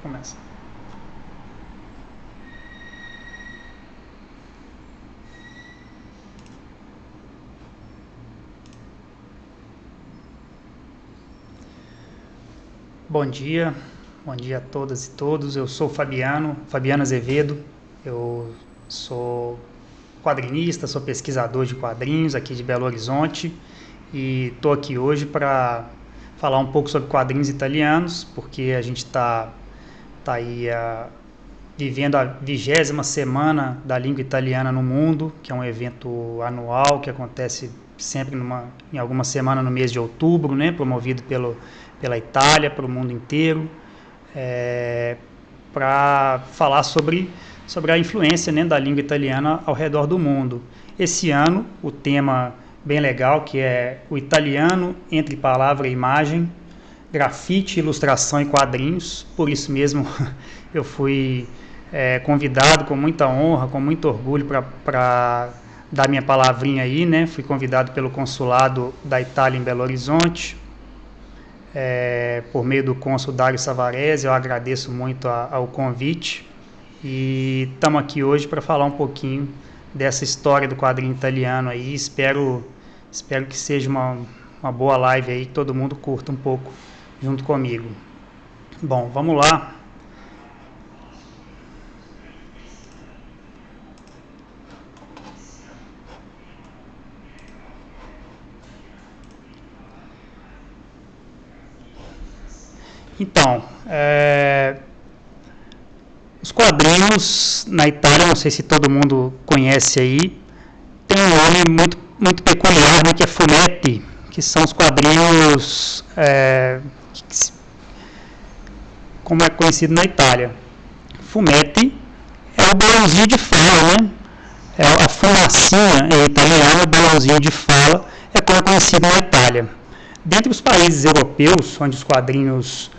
Começa. Bom dia a todas e todos. Eu sou Fabiano Azevedo. Eu sou quadrinista, sou pesquisador de quadrinhos aqui de Belo Horizonte e estou aqui hoje para falar um pouco sobre quadrinhos italianos, porque a gente está aí vivendo a 20ª semana da língua italiana no mundo, que é um evento anual que acontece sempre em alguma semana no mês de outubro, né, promovido pela Itália, para o mundo inteiro, para falar sobre a influência, né, da língua italiana ao redor do mundo. Esse ano, o tema bem legal, que é o italiano entre palavra e imagem, grafite, ilustração e quadrinhos. Por isso mesmo, eu fui convidado com muita honra, com muito orgulho para dar minha palavrinha aí, né? Fui convidado pelo consulado da Itália em Belo Horizonte, por meio do cônsul Dario Savarese. Eu agradeço muito ao convite e estamos aqui hoje para falar um pouquinho dessa história do quadrinho italiano aí. Espero que seja uma boa live aí, que todo mundo curta um pouco junto comigo. Bom, vamos lá. Então, os quadrinhos na Itália, não sei se todo mundo conhece aí, tem um nome muito, muito peculiar, né, que é fumetti, que são os quadrinhos, como é conhecido na Itália. Fumetti é o balãozinho de fala, né? É a fumacinha em italiano, o balãozinho de fala, é como é conhecido na Itália. Dentre os países europeus, onde os quadrinhos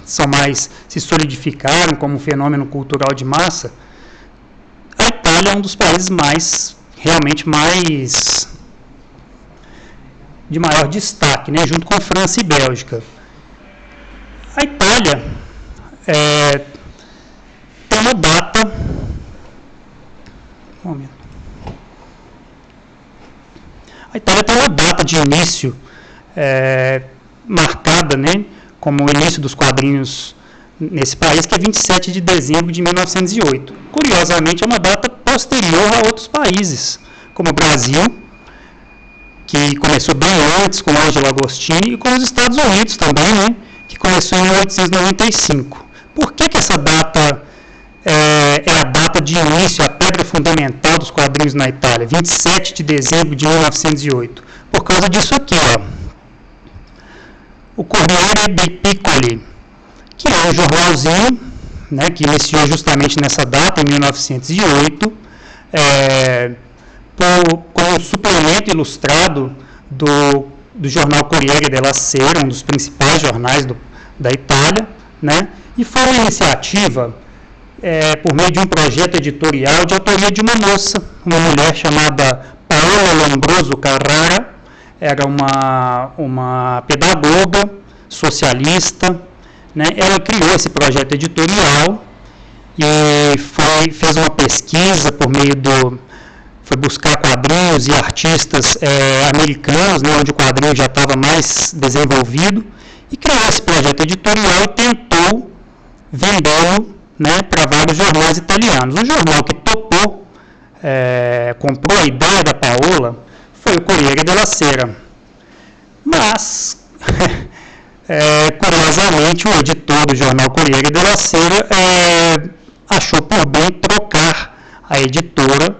se solidificaram como um fenômeno cultural de massa, a Itália é um dos países de maior destaque, né, junto com França e Bélgica. A Itália tem uma data. A Itália tem uma data de início marcada, né, como o início dos quadrinhos nesse país, que é 27 de dezembro de 1908. Curiosamente, é uma data posterior a outros países, como o Brasil, que começou bem antes, com Angelo Agostini, e como os Estados Unidos também, né, que começou em 1895. Por que essa data é a data de início, a pedra fundamental dos quadrinhos na Itália, 27 de dezembro de 1908? Por causa disso aqui, ó. O Corriere dei Piccoli, que é um jornalzinho, né, que iniciou justamente nessa data, em 1908, com um suplemento ilustrado do jornal Corriere della Sera, um dos principais jornais da Itália, né, e foi uma iniciativa por meio de um projeto editorial de autoria de uma moça, uma mulher chamada Paola Lombroso Carrara. Era uma pedagoga socialista, né? Ela criou esse projeto editorial e fez uma pesquisa foi buscar quadrinhos e artistas americanos, né, onde o quadrinho já estava mais desenvolvido, e criou esse projeto editorial e tentou vendê-lo, né, para vários jornais italianos. O jornal que topou, comprou a ideia da Paola, foi o Corriere della Sera. Mas, curiosamente, o editor do jornal Corriere della Sera achou por bem trocar a editora,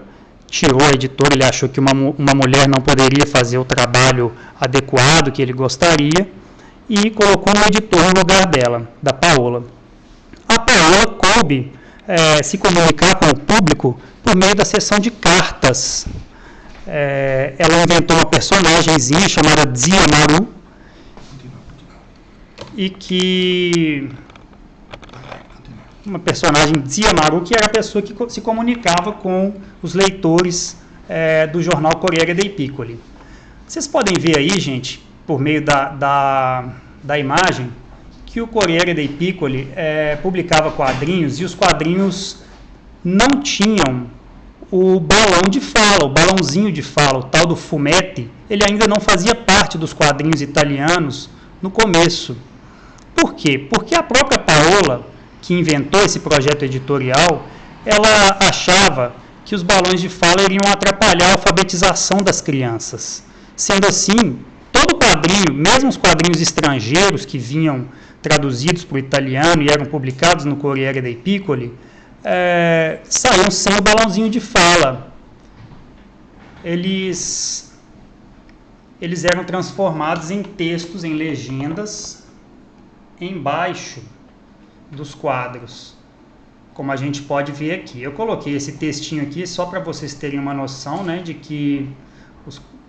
tirou a editora. Ele achou que uma mulher não poderia fazer o trabalho adequado que ele gostaria, e colocou um editor no lugar dela, da Paola. A Paola coube se comunicar com o público por meio da sessão de cartas. Ela inventou uma personagemzinha chamada Zia Maru, uma personagem Zia Maru, que era a pessoa que se comunicava com os leitores do jornal Corriere dei Piccoli. Vocês podem ver aí, gente, por meio da imagem, que o Corriere dei Piccoli publicava quadrinhos, e os quadrinhos não tinham o balão de fala, o balãozinho de fala, o tal do fumetti. Ele ainda não fazia parte dos quadrinhos italianos no começo. Por quê? Porque a própria Paola, que inventou esse projeto editorial, ela achava que os balões de fala iriam atrapalhar a alfabetização das crianças. Sendo assim, todo quadrinho, mesmo os quadrinhos estrangeiros que vinham traduzidos para o italiano e eram publicados no Corriere dei Piccoli, saíam sem o balãozinho de fala. Eles eram transformados em textos, em legendas, embaixo dos quadros, como a gente pode ver aqui. Eu coloquei esse textinho aqui só para vocês terem uma noção, né, de que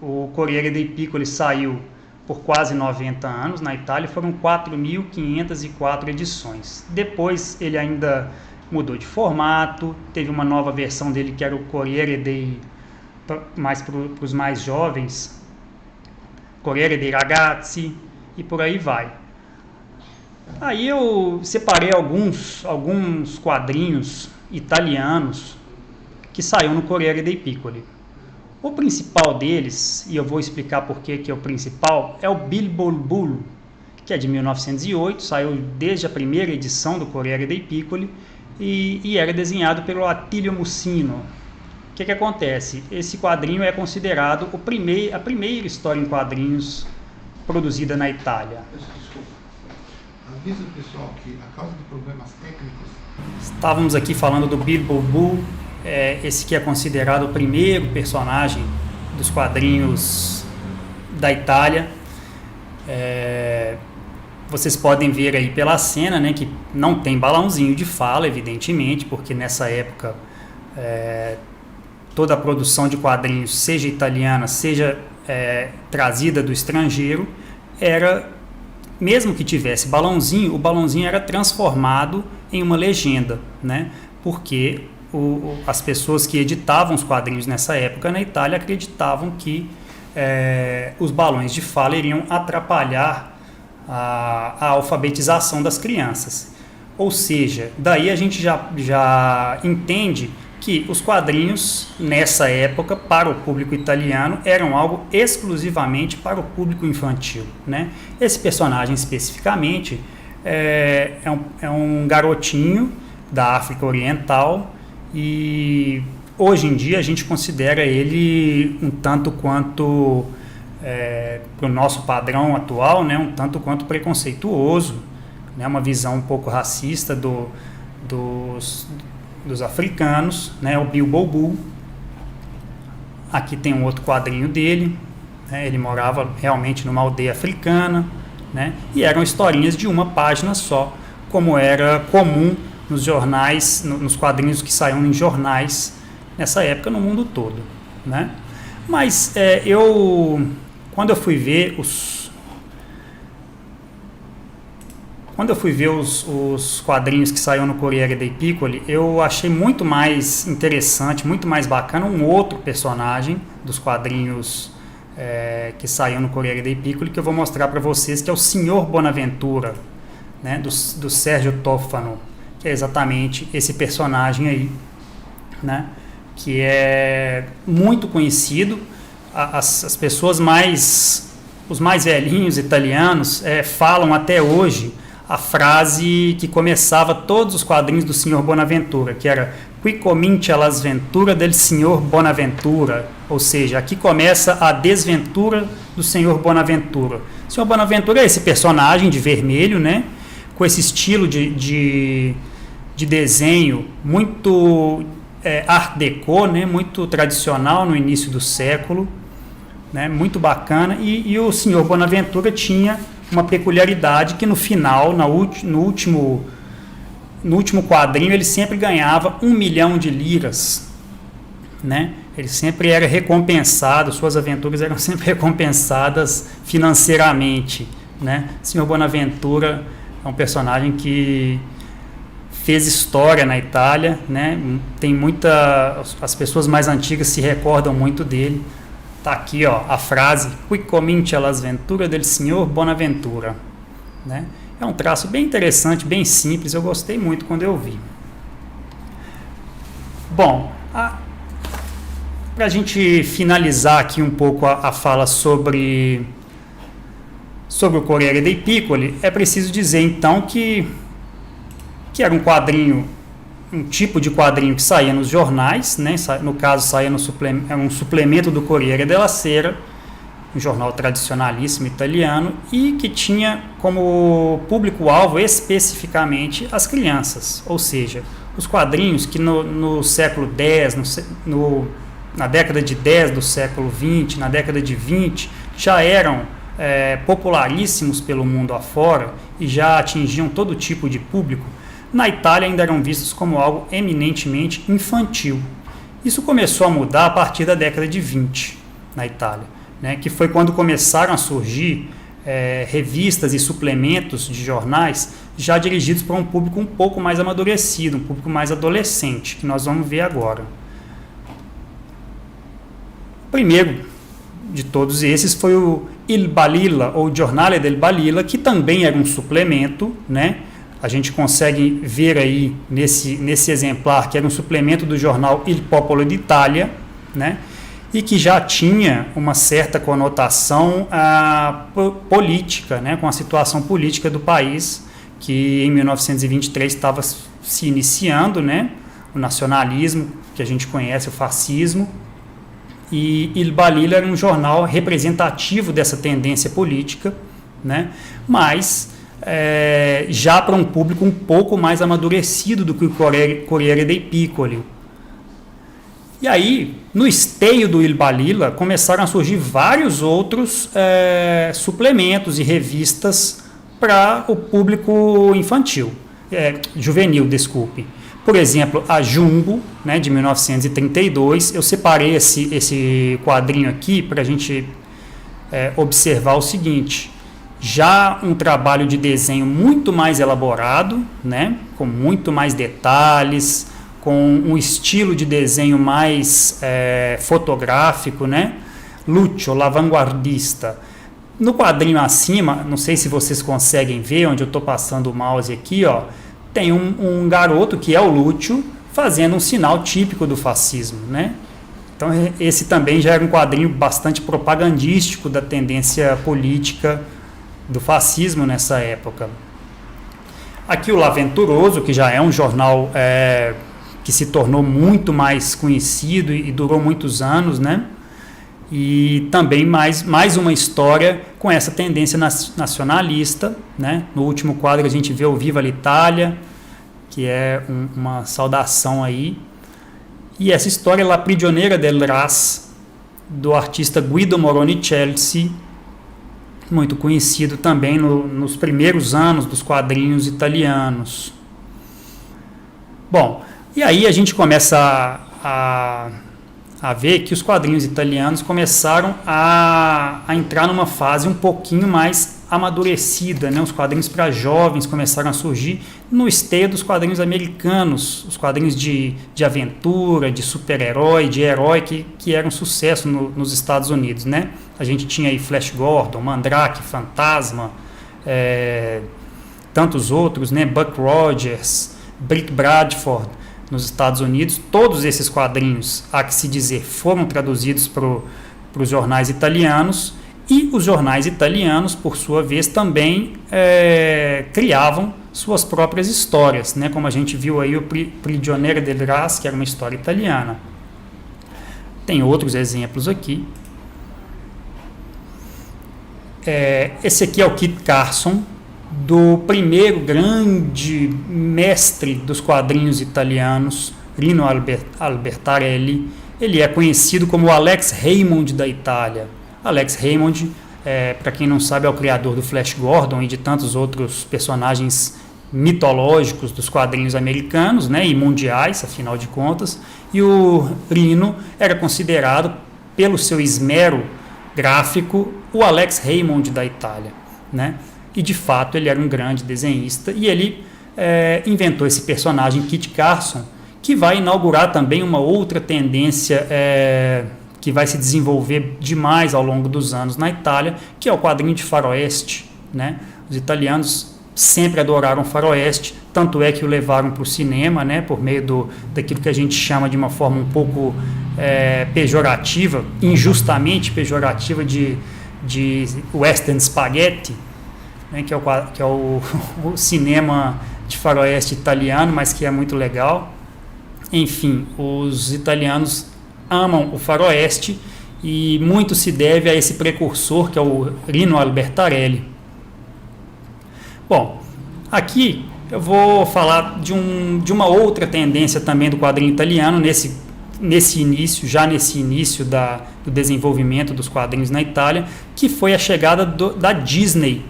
o Corriere dei Piccoli saiu por quase 90 anos na Itália, foram 4.504 edições. Depois ele ainda mudou de formato, teve uma nova versão dele que era o Corriere dei, mais para os mais jovens, Corriere dei Ragazzi, e por aí vai. Aí eu separei alguns quadrinhos italianos que saíram no Corriere dei Piccoli. O principal deles, e eu vou explicar por que é o principal, é o Bilbo Bull, que é de 1908, saiu desde a primeira edição do Corriere dei Piccoli e era desenhado pelo Attilio Musino. O que acontece? Esse quadrinho é considerado a primeira história em quadrinhos produzida na Itália. Desculpa. Avisa o pessoal que, a causa de problemas técnicos... Estávamos aqui falando do Bilbo Bull, esse que é considerado o primeiro personagem dos quadrinhos da Itália. Vocês podem ver aí pela cena, né, que não tem balãozinho de fala, evidentemente, porque nessa época toda a produção de quadrinhos, seja italiana, seja trazida do estrangeiro, mesmo que tivesse balãozinho, o balãozinho era transformado em uma legenda, né, porque as pessoas que editavam os quadrinhos nessa época na Itália acreditavam que os balões de fala iriam atrapalhar a alfabetização das crianças. Ou seja, daí a gente já entende que os quadrinhos nessa época para o público italiano eram algo exclusivamente para o público infantil, né? Esse personagem especificamente é um garotinho da África Oriental e hoje em dia a gente considera ele um tanto quanto, para o nosso padrão atual, né, um tanto quanto preconceituoso, né, uma visão um pouco racista dos africanos, né, o Bilbo Bull. Aqui tem um outro quadrinho dele, né, ele morava realmente numa aldeia africana, né, e eram historinhas de uma página só, como era comum nos jornais, nos quadrinhos que saíam em jornais nessa época no mundo todo, né? Mas quando eu fui ver os quadrinhos que saíram no Corriere dei Piccoli, eu achei muito mais interessante, muito mais bacana um outro personagem dos quadrinhos que saíram no Corriere dei Piccoli, que eu vou mostrar para vocês, que é o Signor Bonaventura, né, do Sergio Tofano, que é exatamente esse personagem aí, né, que é muito conhecido. As pessoas os mais velhinhos italianos falam até hoje a frase que começava todos os quadrinhos do Signor Bonaventura, que era "Qui comincia la sventura del Signor Bonaventura", ou seja, aqui começa a desventura do Senhor Bonaventura. O Senhor Bonaventura é esse personagem de vermelho, né, com esse estilo de desenho muito art déco, né, muito tradicional no início do século, né, muito bacana, e o Senhor Bonaventura tinha uma peculiaridade que no final, no último quadrinho, ele sempre ganhava 1 milhão de liras, né? Ele sempre era recompensado, suas aventuras eram sempre recompensadas financeiramente, né? Senhor Bonaventura é um personagem que fez história na Itália, né? As pessoas mais antigas se recordam muito dele. Tá aqui, ó, a frase "Qui comincia la sventura del Signor Bonaventura", né? É um traço bem interessante, bem simples, eu gostei muito quando eu vi. Bom, para a gente finalizar aqui um pouco a fala sobre o Corriere dei Piccoli, é preciso dizer então que era um quadrinho, um tipo de quadrinho que saía nos jornais, né? No caso saía era um suplemento do Corriere della Sera, um jornal tradicionalíssimo italiano, e que tinha como público-alvo especificamente as crianças, ou seja, os quadrinhos que no século X, na década de 10 do século XX, na década de 20, já eram popularíssimos pelo mundo afora e já atingiam todo tipo de público, na Itália ainda eram vistos como algo eminentemente infantil. Isso começou a mudar a partir da década de 20 na Itália, né, que foi quando começaram a surgir revistas e suplementos de jornais já dirigidos para um público um pouco mais amadurecido, um público mais adolescente, que nós vamos ver agora. O primeiro de todos esses foi o Il Balilla, ou Giornale del Balilla, que também era um suplemento, né? A gente consegue ver aí nesse exemplar que era um suplemento do jornal Il Popolo d'Italia, né? E que já tinha uma certa conotação política, né? Com a situação política do país, que em 1923 estava se iniciando, né? O nacionalismo, que a gente conhece, o fascismo. E Il Balilla era um jornal representativo dessa tendência política, né? Mas já para um público um pouco mais amadurecido do que o Corriere dei Piccoli. E aí, no esteio do Il Balilla, começaram a surgir vários outros suplementos e revistas para o público juvenil, desculpe. Por exemplo, a Jumbo, né, de 1932, eu separei esse quadrinho aqui para a gente observar o seguinte: já um trabalho de desenho muito mais elaborado, né, com muito mais detalhes, com um estilo de desenho mais fotográfico, né, Lucio, la vanguardista. No quadrinho acima, não sei se vocês conseguem ver, onde eu estou passando o mouse aqui, ó, tem um garoto que é o Lúcio fazendo um sinal típico do fascismo, né? Então esse também já era um quadrinho bastante propagandístico da tendência política do fascismo nessa época. Aqui o L'Aventuroso, que já é um jornal que se tornou muito mais conhecido e durou muitos anos, né? E também mais uma história com essa tendência nacionalista, né? No último quadro a gente vê o Viva l'Italia, que é uma saudação aí. E essa história, La Prigioniera del Ras, do artista Guido Moronicelli, muito conhecido também nos primeiros anos dos quadrinhos italianos. Bom, e aí a gente começa a ver que os quadrinhos italianos começaram a entrar numa fase um pouquinho mais amadurecida, né? Os quadrinhos para jovens começaram a surgir no esteio dos quadrinhos americanos, os quadrinhos de aventura, de super-herói, de herói que eram sucesso nos Estados Unidos, né? A gente tinha aí Flash Gordon, Mandrake, Fantasma, tantos outros, né? Buck Rogers, Brick Bradford, nos Estados Unidos. Todos esses quadrinhos, há que se dizer, foram traduzidos para os jornais italianos, e os jornais italianos, por sua vez, também criavam suas próprias histórias, né? Como a gente viu aí o Prigioniera del Ras, que era uma história italiana. Tem outros exemplos aqui. Esse aqui é o Kit Carson, do primeiro grande mestre dos quadrinhos italianos, Rino Albertarelli. Ele é conhecido como o Alex Raymond da Itália. Alex Raymond, para quem não sabe, é o criador do Flash Gordon e de tantos outros personagens mitológicos dos quadrinhos americanos, né, e mundiais, afinal de contas. E o Rino era considerado, pelo seu esmero gráfico, o Alex Raymond da Itália, né? E de fato ele era um grande desenhista, e ele inventou esse personagem Kit Carson, que vai inaugurar também uma outra tendência que vai se desenvolver demais ao longo dos anos na Itália, que é o quadrinho de faroeste, né? Os italianos sempre adoraram o faroeste, tanto é que o levaram para o cinema, né, por meio daquilo que a gente chama de uma forma um pouco pejorativa, injustamente pejorativa, de western spaghetti, né, que é o cinema de faroeste italiano, mas que é muito legal. Enfim, os italianos amam o faroeste e muito se deve a esse precursor, que é o Rino Albertarelli. Bom, aqui eu vou falar de uma outra tendência também do quadrinho italiano, nesse início do desenvolvimento dos quadrinhos na Itália, que foi a chegada da Disney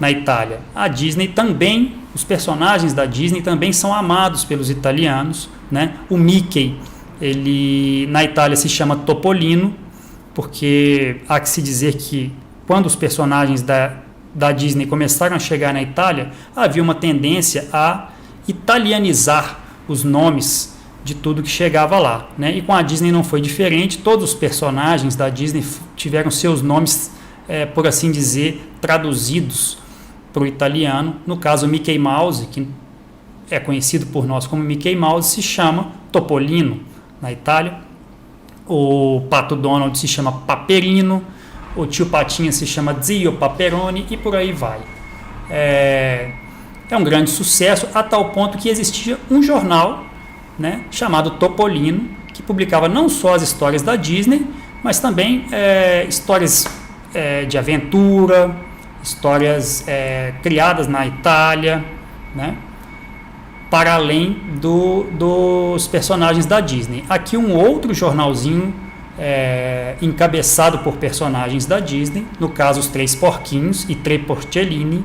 na Itália. A Disney também, os personagens da Disney também são amados pelos italianos, né? O Mickey, ele na Itália se chama Topolino, porque há que se dizer que quando os personagens da Disney começaram a chegar na Itália, havia uma tendência a italianizar os nomes de tudo que chegava lá, né? E com a Disney não foi diferente, todos os personagens da Disney tiveram seus nomes, por assim dizer, traduzidos para o italiano. No caso, o Mickey Mouse, que é conhecido por nós como Mickey Mouse, se chama Topolino na Itália. O Pato Donald se chama Paperino, o Tio Patinha se chama Zio Paperoni e por aí vai. É um grande sucesso, a tal ponto que existia um jornal, né, chamado Topolino, que publicava não só as histórias da Disney, mas também histórias de aventura, histórias criadas na Itália, né, para além dos personagens da Disney. Aqui um outro jornalzinho encabeçado por personagens da Disney, no caso os Três Porquinhos e Tre Porcellini,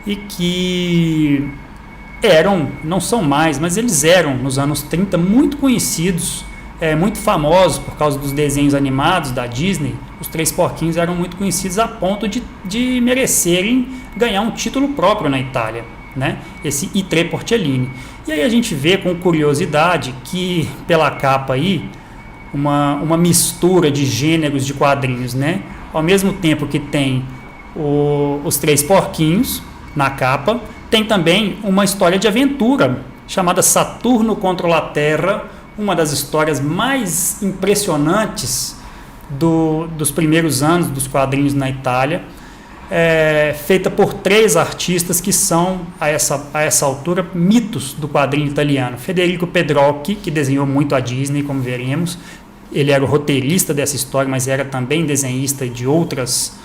e que não são mais, mas eles eram nos anos 30 muito conhecidos, muito famosos por causa dos desenhos animados da Disney. Os Três Porquinhos eram muito conhecidos a ponto de merecerem ganhar um título próprio na Itália, né? Esse I Tre Porcellini. E aí a gente vê com curiosidade que pela capa aí uma mistura de gêneros de quadrinhos, né? Ao mesmo tempo que tem os Três Porquinhos na capa, tem também uma história de aventura chamada Saturno contra a Terra, uma das histórias mais impressionantes dos primeiros anos dos quadrinhos na Itália, feita por 3 artistas que são, a essa altura, mitos do quadrinho italiano. Federico Pedrocchi, que desenhou muito a Disney, como veremos, ele era o roteirista dessa história, mas era também desenhista de outras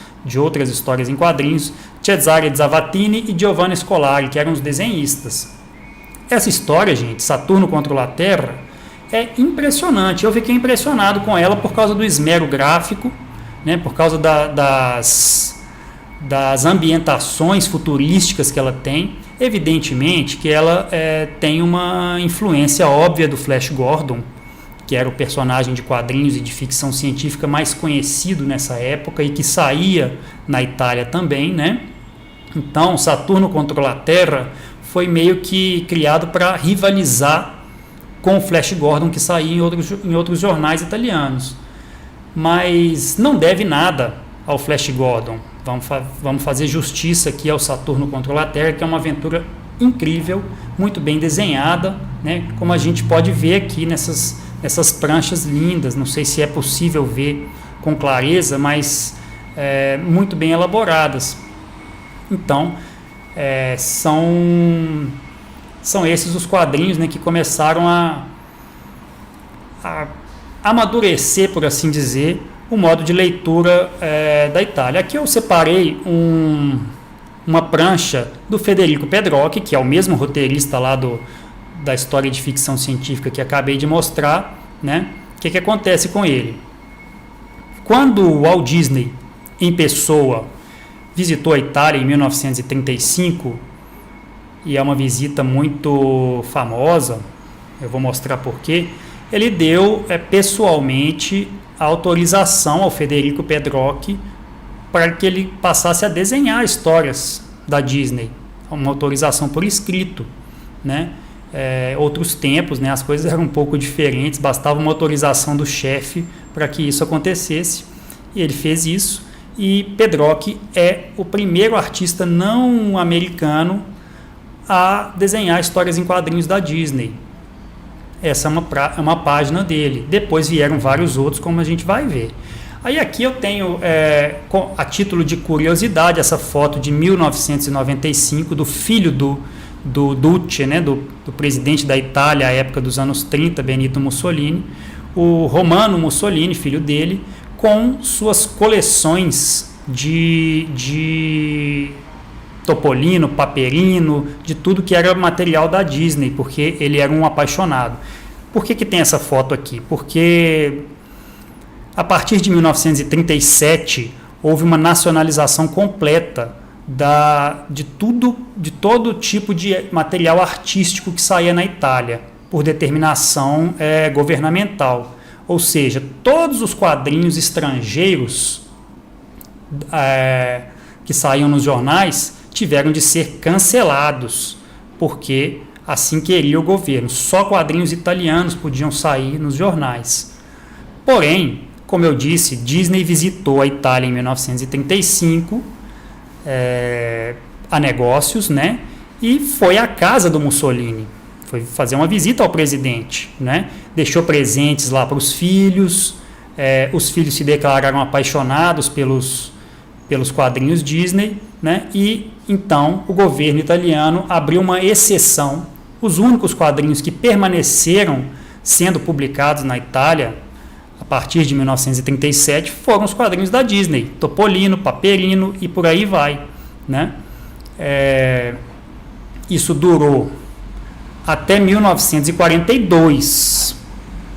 histórias em quadrinhos. Cesare Zavattini e Giovanni Scolari, que eram os desenhistas. Essa história, gente, Saturno contra a Terra, é impressionante. Eu fiquei impressionado com ela por causa do esmero gráfico, né, por causa das ambientações futurísticas que ela tem. Evidentemente que ela tem uma influência óbvia do Flash Gordon, que era o personagem de quadrinhos e de ficção científica mais conhecido nessa época e que saía na Itália também, né? Então, Saturno contra a Terra foi meio que criado para rivalizar com o Flash Gordon, que saía em outros jornais italianos. Mas não deve nada ao Flash Gordon. Vamos fazer justiça aqui ao Saturno contra a Terra, que é uma aventura incrível, muito bem desenhada, né? Como a gente pode ver aqui nessas pranchas lindas. Não sei se é possível ver com clareza, mas muito bem elaboradas. Então, são esses os quadrinhos, né, que começaram a amadurecer, por assim dizer, o modo de leitura da Itália. Aqui eu separei uma prancha do Federico Pedrocchi, que é o mesmo roteirista lá da história de ficção científica que acabei de mostrar, né? O que acontece com ele? Quando o Walt Disney, em pessoa, visitou a Itália em 1935, e é uma visita muito famosa, eu vou mostrar porquê, ele deu pessoalmente a autorização ao Federico Pedrocchi para que ele passasse a desenhar histórias da Disney, uma autorização por escrito, né? Outros tempos, né, as coisas eram um pouco diferentes, bastava uma autorização do chefe para que isso acontecesse, e ele fez isso. e Pedroche é o primeiro artista não americano a desenhar histórias em quadrinhos da Disney. Essa é uma página dele. Depois vieram vários outros, como a gente vai ver. Aí aqui eu tenho, a título de curiosidade, essa foto de 1995 do filho do Duce, né, do presidente da Itália à época dos anos 30, Benito Mussolini, o Romano Mussolini, filho dele, com suas coleções de Topolino, Paperino, de tudo que era material da Disney, porque ele era um apaixonado. Por que tem essa foto aqui? Porque a partir de 1937 houve uma nacionalização completa de todo tipo de material artístico que saía na Itália, por determinação governamental. Ou seja, todos os quadrinhos estrangeiros que saíam nos jornais tiveram de ser cancelados, porque assim queria o governo. Só quadrinhos italianos podiam sair nos jornais. Porém, como eu disse, Disney visitou a Itália em 1935 a negócios, né? E foi à casa do Mussolini, foi fazer uma visita ao presidente, né? Deixou presentes lá para os filhos se declararam apaixonados pelos quadrinhos Disney, né? E então o governo italiano abriu uma exceção. Os únicos quadrinhos que permaneceram sendo publicados na Itália a partir de 1937 foram os quadrinhos da Disney, Topolino, Paperino e por aí vai, né? Isso durou até 1942,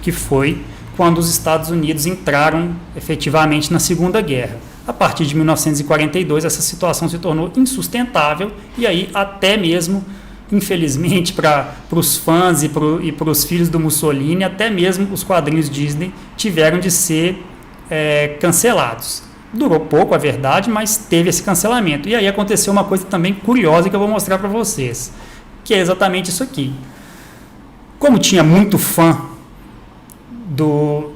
que foi quando os Estados Unidos entraram efetivamente na Segunda Guerra. A partir de 1942, essa situação se tornou insustentável e aí até mesmo, infelizmente, para os fãs e para os filhos do Mussolini, até mesmo os quadrinhos Disney tiveram de ser cancelados. Durou pouco, a verdade, mas teve esse cancelamento. E aí aconteceu uma coisa também curiosa que eu vou mostrar para vocês, que é exatamente isso aqui. Como tinha muito fã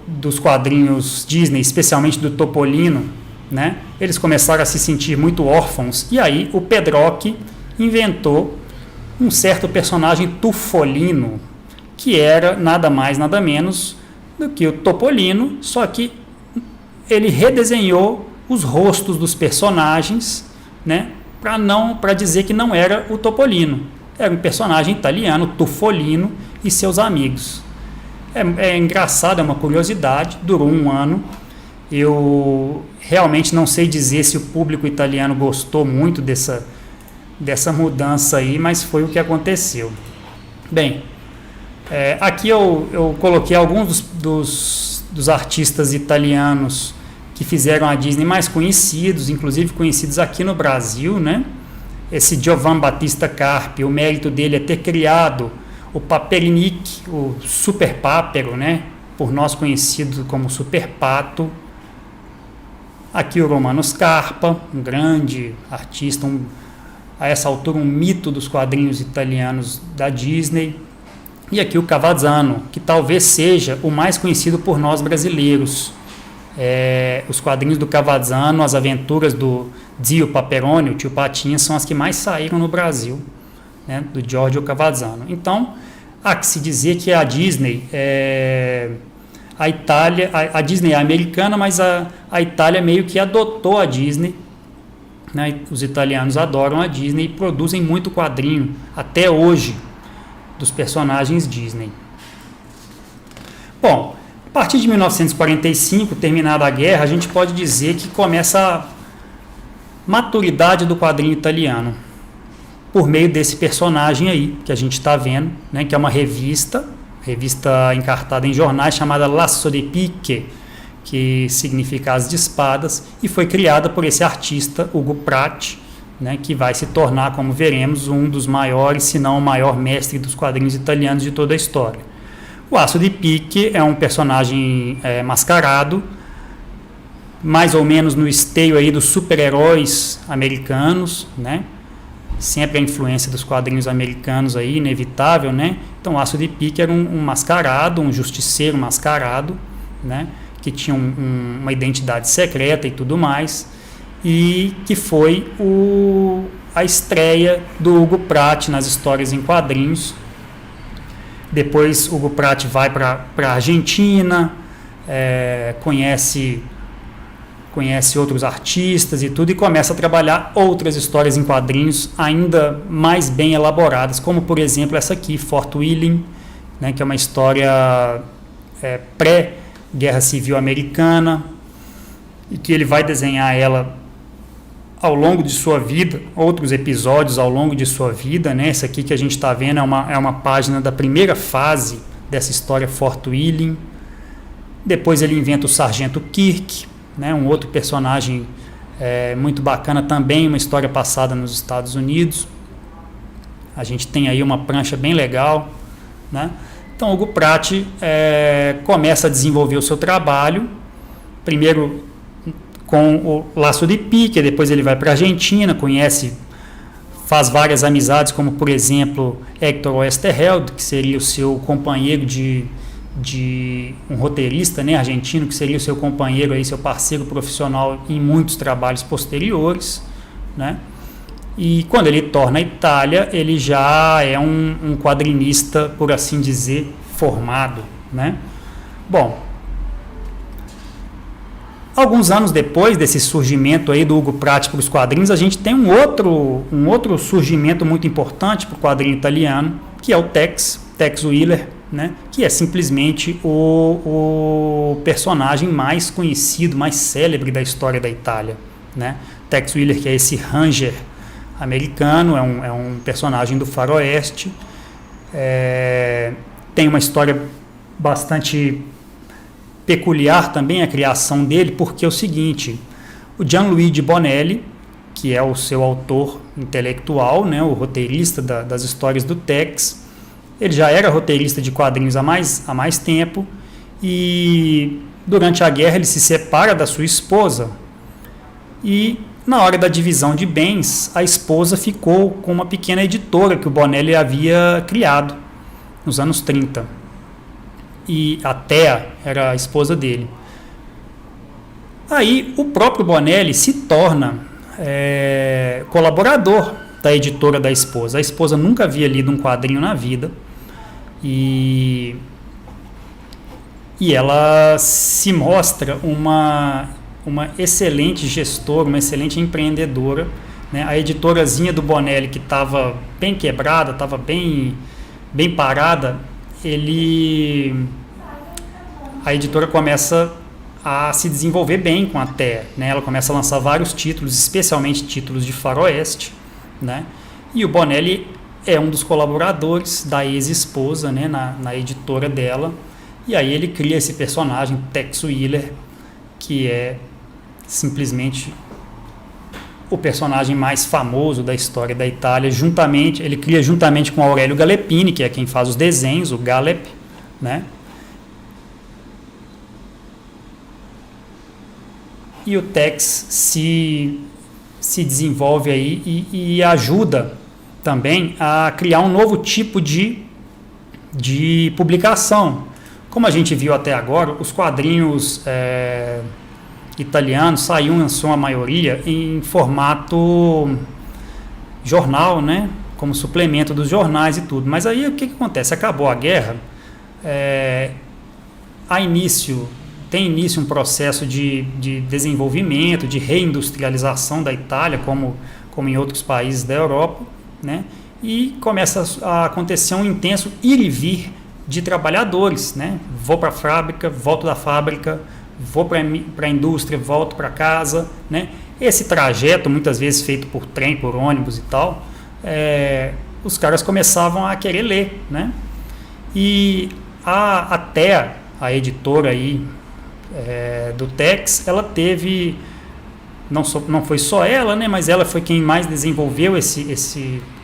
dos quadrinhos Disney, especialmente do Topolino, né, eles começaram a se sentir muito órfãos, e aí o Pedroche inventou um certo personagem Tufolino, que era nada mais, nada menos do que o Topolino, só que ele redesenhou os rostos dos personagens, né, para dizer que não era o Topolino. Era um personagem italiano, Tufolino, e seus amigos. É engraçado, é uma curiosidade, durou um ano. Eu realmente não sei dizer se o público italiano gostou muito dessa mudança aí, mas foi o que aconteceu. Bem, aqui eu coloquei alguns dos artistas italianos que fizeram a Disney mais conhecidos, inclusive conhecidos aqui no Brasil, né? Esse Giovan Battista Carpi, o mérito dele é ter criado o Paperinik, o Super Pápero, né? Por nós conhecido como Super Pato. Aqui o Romano Scarpa, um grande artista, a essa altura um mito dos quadrinhos italianos da Disney. E aqui o Cavazzano, que talvez seja o mais conhecido por nós brasileiros. Os quadrinhos do Cavazzano, as aventuras do Zio Paperone, o Tio Patinha, são as que mais saíram no Brasil, né, do Giorgio Cavazzano. Então, há que se dizer que a Disney a Itália, a Disney é americana, mas a Itália meio que adotou a Disney, né? Os italianos adoram a Disney e produzem muito quadrinho até hoje dos personagens Disney. Bom, a partir de 1945, terminada a guerra, a gente pode dizer que começa a maturidade do quadrinho italiano, por meio desse personagem aí, que a gente está vendo, né, que é uma revista encartada em jornais, chamada Lasso di Picche, que significa as de espadas, e foi criada por esse artista, Ugo Pratt, né, que vai se tornar, como veremos, um dos maiores, se não o maior mestre dos quadrinhos italianos de toda a história. O Lasso di Picche é um personagem mascarado, mais ou menos no esteio aí dos super-heróis americanos, né? Sempre a influência dos quadrinhos americanos aí, inevitável, né? Então, o Lasso di Picche era um mascarado, um justiceiro mascarado, né? Que tinha uma identidade secreta e tudo mais. e que foi a estreia do Hugo Pratt nas histórias em quadrinhos. Depois Hugo Pratt vai para a Argentina, conhece outros artistas e tudo, e começa a trabalhar outras histórias em quadrinhos ainda mais bem elaboradas, como por exemplo essa aqui, Fort Wheeling, né, que é uma história pré-Guerra Civil Americana, e que ele vai desenhar ela ao longo de sua vida, outros episódios ao longo de sua vida, né? Essa aqui que a gente está vendo é uma página da primeira fase dessa história, Fort Wheeling. Depois ele inventa o Sargento Kirk, né? Um outro personagem muito bacana também, uma história passada nos Estados Unidos. A gente tem aí uma prancha bem legal, né? Então Hugo Pratt começa a desenvolver o seu trabalho, primeiro com o Laço de Pique, depois ele vai para a Argentina, faz várias amizades, como por exemplo Hector Oesterheld, que seria o seu companheiro de um roteirista, né, argentino, que seria o seu companheiro, aí, seu parceiro profissional em muitos trabalhos posteriores, né? E quando ele torna a Itália, ele já é um quadrinista, por assim dizer, formado, né? Bom, alguns anos depois desse surgimento aí do Hugo Pratt para os quadrinhos, a gente tem um outro surgimento muito importante para o quadrinho italiano, que é o Tex Willer, né? Que é simplesmente o personagem mais conhecido, mais célebre da história da Itália, né? Tex Willer, que é esse ranger americano, é um personagem do faroeste, tem uma história bastante peculiar também a criação dele, porque é o seguinte: o Gianluigi Bonelli, que é o seu autor intelectual, né, o roteirista das histórias do Tex, ele já era roteirista de quadrinhos há mais tempo, e durante a guerra ele se separa da sua esposa, e na hora da divisão de bens, a esposa ficou com uma pequena editora que o Bonelli havia criado nos anos 30. E a Thea era a esposa dele. Aí o próprio Bonelli se torna colaborador da editora da esposa. A esposa nunca havia lido um quadrinho na vida, e ela se mostra uma excelente gestora, uma excelente empreendedora, né? A editorazinha do Bonelli, que estava bem quebrada, estava bem parada, a editora começa a se desenvolver bem com a Thea, né? Ela começa a lançar vários títulos, especialmente títulos de faroeste, né? E o Bonelli é um dos colaboradores da ex-esposa, né? na editora dela, e aí ele cria esse personagem, Tex Willer, que é simplesmente o personagem mais famoso da história da Itália. Ele cria juntamente com Aurelio Galepini, que é quem faz os desenhos, o Galep, né? E o Tex se desenvolve aí e ajuda também a criar um novo tipo de publicação. Como a gente viu até agora, os quadrinhos italianos saíam, em sua maioria, em formato jornal, né? Como suplemento dos jornais e tudo. Mas aí o que acontece? Acabou a guerra, tem início um processo de desenvolvimento, de reindustrialização da Itália, como em outros países da Europa, né? E começa a acontecer um intenso ir e vir de trabalhadores, né? Vou para a fábrica, volto da fábrica, vou para a indústria, volto para casa, né? Esse trajeto, muitas vezes feito por trem, por ônibus e tal, os caras começavam a querer ler, né? E até a editora aí, do Tex, ela teve, não foi só ela, né, mas ela foi quem mais desenvolveu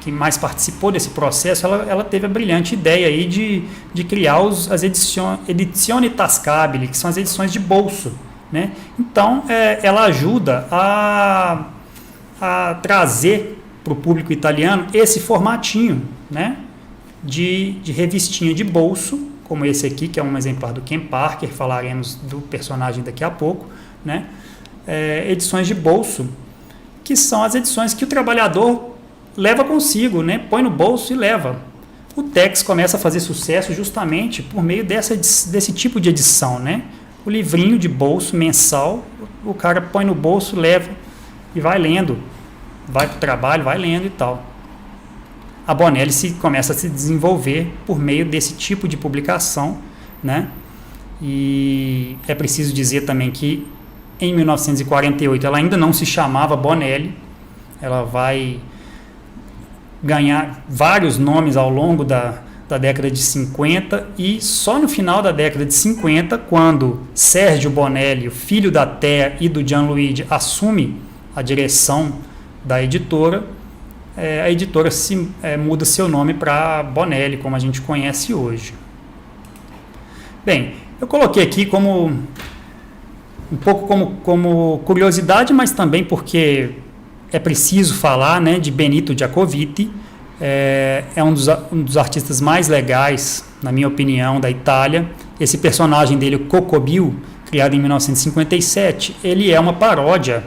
quem mais participou desse processo. Ela teve a brilhante ideia aí de criar as edizioni tascabili, que são as edições de bolso, né? Então ela ajuda a trazer para o público italiano esse formatinho, né, de revistinha de bolso, como esse aqui, que é um exemplar do Ken Parker, falaremos do personagem daqui a pouco, né? Edições de bolso que são as edições que o trabalhador leva consigo, né? Põe no bolso e leva. O Tex começa a fazer sucesso justamente por meio desse tipo de edição, né? O livrinho de bolso mensal, o cara põe no bolso, leva e vai lendo. Vai para o trabalho, vai lendo e tal. A Bonelli começa a se desenvolver por meio desse tipo de publicação, né? E é preciso dizer também que em 1948 ela ainda não se chamava Bonelli, ela vai ganhar vários nomes ao longo da década de 50 e só no final da década de 50, quando Sérgio Bonelli, o filho da Thea e do Gianluigi, assume a direção da editora, a editora muda seu nome para Bonelli, como a gente conhece hoje. Bem, eu coloquei aqui como um pouco como curiosidade, mas também porque é preciso falar, né, de Benito Giacovitti. É um dos artistas mais legais, na minha opinião, da Itália. Esse personagem dele, o Coccobio, criado em 1957, ele é uma paródia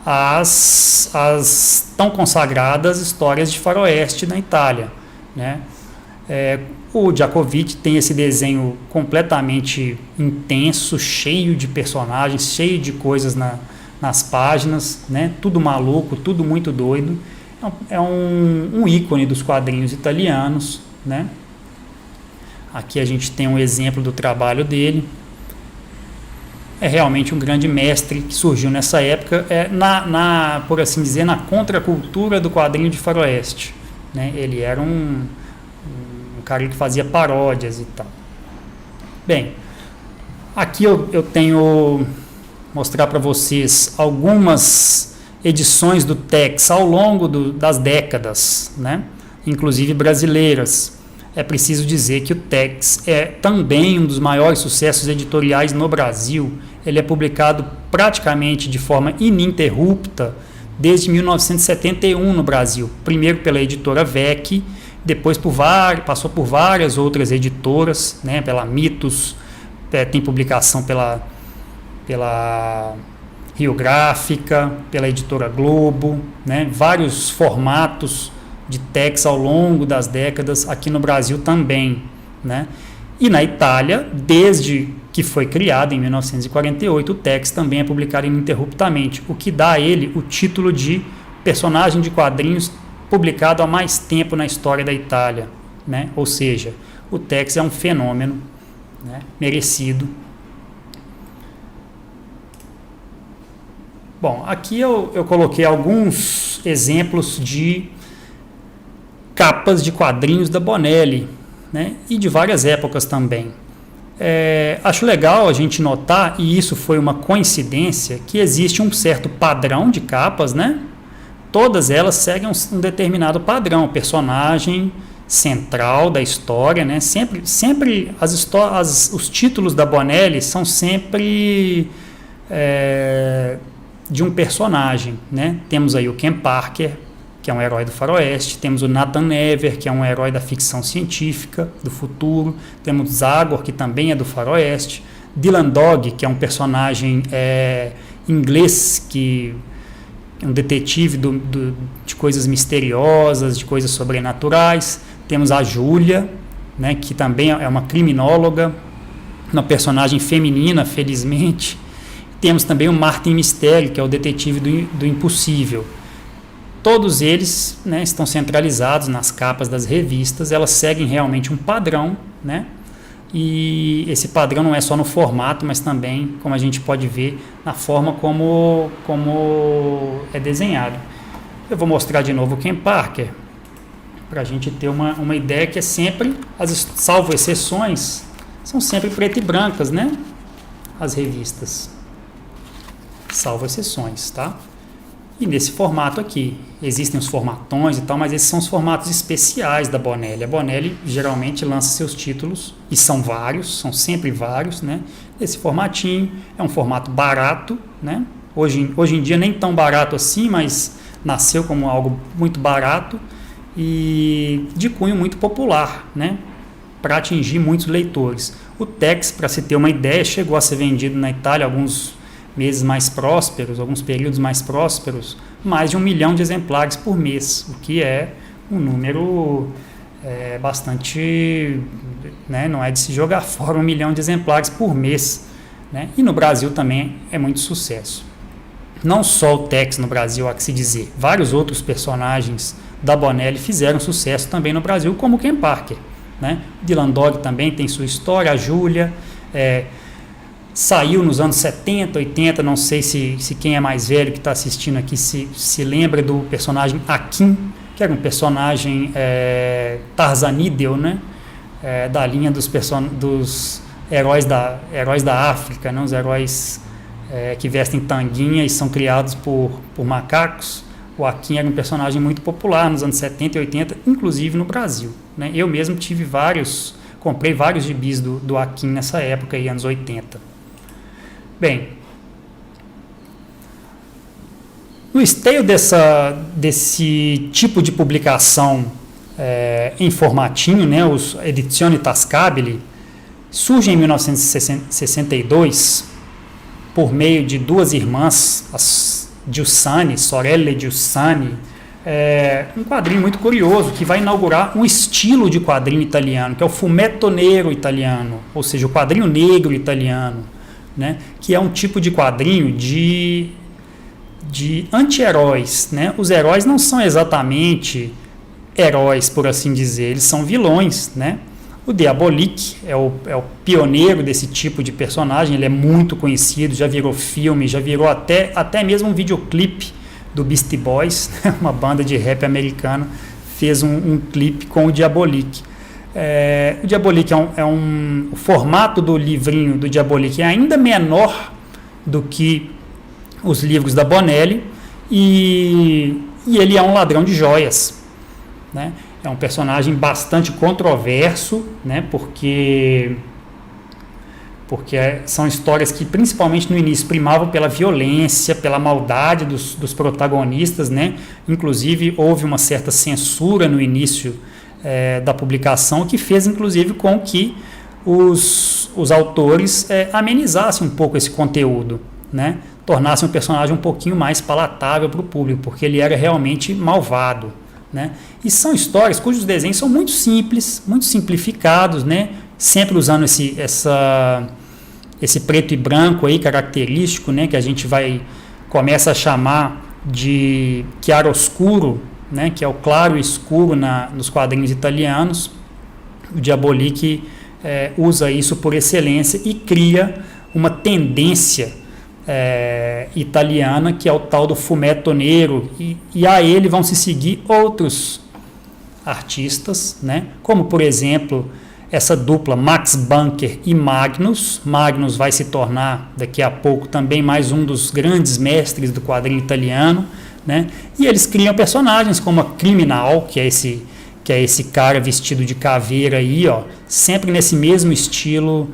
às tão consagradas histórias de faroeste na Itália, né? O Giacovitti tem esse desenho completamente intenso, cheio de personagens, cheio de coisas nas páginas, né? Tudo maluco, tudo muito doido. É um ícone dos quadrinhos italianos, né? Aqui a gente tem um exemplo do trabalho dele. É realmente um grande mestre que surgiu nessa época, por assim dizer, na contracultura do quadrinho de faroeste, né? Ele era um cara que fazia paródias e tal. Bem, aqui eu tenho mostrar para vocês algumas edições do Tex ao longo das décadas, né? Inclusive brasileiras. É preciso dizer que o Tex é também um dos maiores sucessos editoriais no Brasil. Ele é publicado praticamente de forma ininterrupta desde 1971 no Brasil. Primeiro pela editora VEC, depois passou por várias outras editoras, né? Pela Mitos, tem publicação pela Rio Gráfica, pela editora Globo, né? Vários formatos de Tex ao longo das décadas, aqui no Brasil também, né? E na Itália, desde que foi criado em 1948, o Tex também é publicado ininterruptamente, o que dá a ele o título de personagem de quadrinhos publicado há mais tempo na história da Itália, né? Ou seja, o Tex é um fenômeno, né? Merecido. Bom, aqui eu coloquei alguns exemplos de capas de quadrinhos da Bonelli, né? E de várias épocas também. Acho legal a gente notar, e isso foi uma coincidência, que existe um certo padrão de capas, né? Todas elas seguem um determinado padrão, o personagem central da história, né? Sempre os títulos da Bonelli são sempre de um personagem, né? Temos aí o Ken Parker, que é um herói do faroeste, temos o Nathan Never, que é um herói da ficção científica, do futuro, temos Zagor, que também é do faroeste, Dylan Dog, que é um personagem inglês, que é um detetive de coisas misteriosas, de coisas sobrenaturais, temos a Júlia, né, que também é uma criminóloga, uma personagem feminina, felizmente, temos também o Martin Mystery, que é o detetive do impossível. Todos eles, né, estão centralizados nas capas das revistas, elas seguem realmente um padrão, né? E esse padrão não é só no formato, mas também, como a gente pode ver, na forma como é desenhado. Eu vou mostrar de novo o Ken Parker, para a gente ter uma ideia que é sempre, salvo exceções, são sempre preto e brancas, né? As revistas, salvo exceções, tá? E nesse formato aqui, existem os formatões e tal, mas esses são os formatos especiais da Bonelli. A Bonelli geralmente lança seus títulos, e são vários, são sempre vários, né? Esse formatinho é um formato barato, né? Hoje em dia nem tão barato assim, mas nasceu como algo muito barato e de cunho muito popular, né? Para atingir muitos leitores. O Tex, para se ter uma ideia, chegou a ser vendido na Itália alguns meses mais prósperos, alguns períodos mais prósperos, mais de 1 milhão de exemplares por mês, o que é um número bastante, né, não é de se jogar fora 1 milhão de exemplares por mês, né? E no Brasil também é muito sucesso. Não só o Tex no Brasil, há que se dizer, vários outros personagens da Bonelli fizeram sucesso também no Brasil, como Ken Parker, né? Dylan Dog também tem sua história, a Júlia, saiu nos anos 70, 80, não sei se quem é mais velho que está assistindo aqui se lembra do personagem Akin, que era um personagem Tarzanideu, né? Da linha dos heróis da África, né? Os heróis que vestem tanguinha e são criados por macacos. O Akin era um personagem muito popular nos anos 70 e 80, inclusive no Brasil, né? Eu mesmo comprei vários gibis do Akin nessa época, aí, anos 80. Bem, no esteio desse tipo de publicação em formatinho, né, os Edizioni Tascabili, surge em 1962, por meio de duas irmãs, as Giussani, Sorelle Giussani, um quadrinho muito curioso que vai inaugurar um estilo de quadrinho italiano, que é o fumetto nero italiano, ou seja, o quadrinho negro italiano, né, que é um tipo de quadrinho de anti-heróis, né? Os heróis não são exatamente heróis, por assim dizer, eles são vilões, né? O Diabolik é o pioneiro desse tipo de personagem, ele é muito conhecido, já virou filme, já virou até mesmo um videoclipe do Beastie Boys, uma banda de rap americana, fez um clipe com o Diabolik. O Diabolik o formato do livrinho do Diabolik é ainda menor do que os livros da Bonelli, e ele é um ladrão de joias, né? É um personagem bastante controverso, né? Porque são histórias que principalmente no início primavam pela violência, pela maldade dos protagonistas, né? Inclusive houve uma certa censura no início da publicação, que fez inclusive com que os autores amenizassem um pouco esse conteúdo, né? Tornassem o personagem um pouquinho mais palatável para o público, porque ele era realmente malvado, né? E são histórias cujos desenhos são muito simples, muito simplificados, né? Sempre usando esse preto e branco aí característico, né? Que a gente começa a chamar de chiaroscuro, né? Que é o claro e escuro nos quadrinhos italianos. O Diabolik usa isso por excelência e cria uma tendência italiana, que é o tal do fumetto nero, e a ele vão se seguir outros artistas, né? Como por exemplo essa dupla Max Bunker e Magnus. Magnus vai se tornar daqui a pouco também mais um dos grandes mestres do quadrinho italiano, né? E eles criam personagens como a Criminal, que é esse cara vestido de caveira aí, ó, sempre nesse mesmo estilo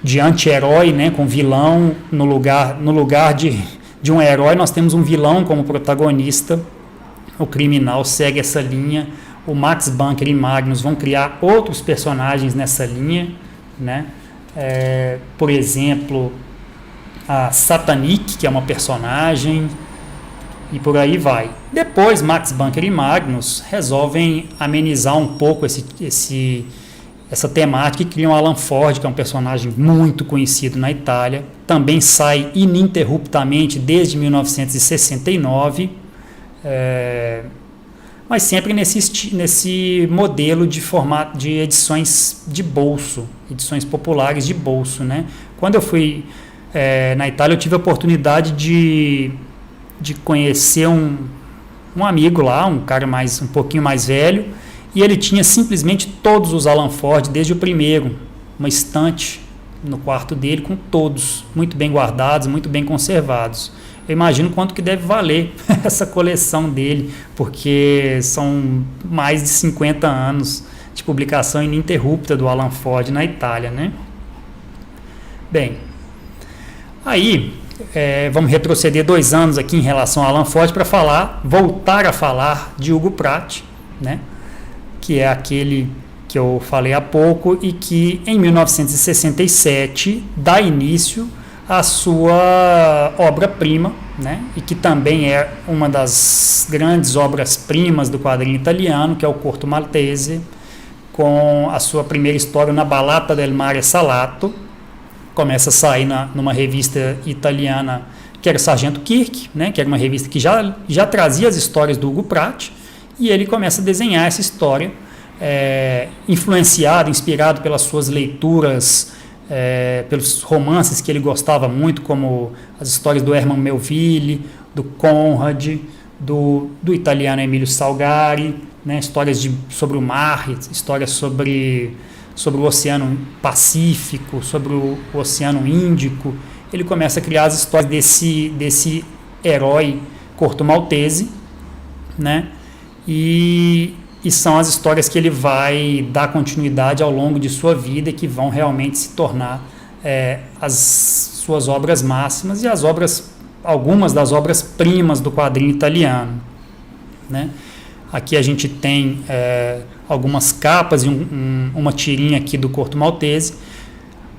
de anti-herói, né, com vilão no lugar de um herói, nós temos um vilão como protagonista. O Criminal segue essa linha. O Max Bunker e Magnus vão criar outros personagens nessa linha, né? Por exemplo, a Satanic, que é uma personagem, e por aí vai. Depois, Max Bunker e Magnus resolvem amenizar um pouco essa temática e criam Alan Ford, que é um personagem muito conhecido na Itália. Também sai ininterruptamente desde 1969, mas sempre nesse modelo de formato de edições de bolso, edições populares de bolso, né? Quando eu fui na Itália, eu tive a oportunidade de conhecer um amigo lá, um cara um pouquinho mais velho, e ele tinha simplesmente todos os Alan Ford, desde o primeiro, uma estante no quarto dele com todos, muito bem guardados, muito bem conservados. Eu imagino quanto que deve valer essa coleção dele, porque são mais de 50 anos de publicação ininterrupta do Alan Ford na Itália, né? Bem, aí vamos retroceder 2 anos aqui em relação ao Alan Ford para voltar a falar de Ugo Pratt, né? Que é aquele que eu falei há pouco e que em 1967 dá início a sua obra-prima, né? E que também é uma das grandes obras-primas do quadrinho italiano, que é o Corto Maltese, com a sua primeira história na Ballata del Mare Salato. Começa a sair numa revista italiana que era o Sargento Kirk, né? Que era uma revista que já trazia as histórias do Hugo Pratt, e ele começa a desenhar essa história, influenciado, inspirado pelas suas leituras, pelos romances que ele gostava muito, como as histórias do Herman Melville, do Conrad, do italiano Emilio Salgari, né? Histórias sobre o mar, histórias sobre o Oceano Pacífico, sobre o Oceano Índico. Ele começa a criar as histórias desse herói Corto Maltese, né? E são as histórias que ele vai dar continuidade ao longo de sua vida e que vão realmente se tornar as suas obras máximas e algumas das obras-primas do quadrinho italiano, né? Aqui a gente tem algumas capas e uma tirinha aqui do Corto Maltese.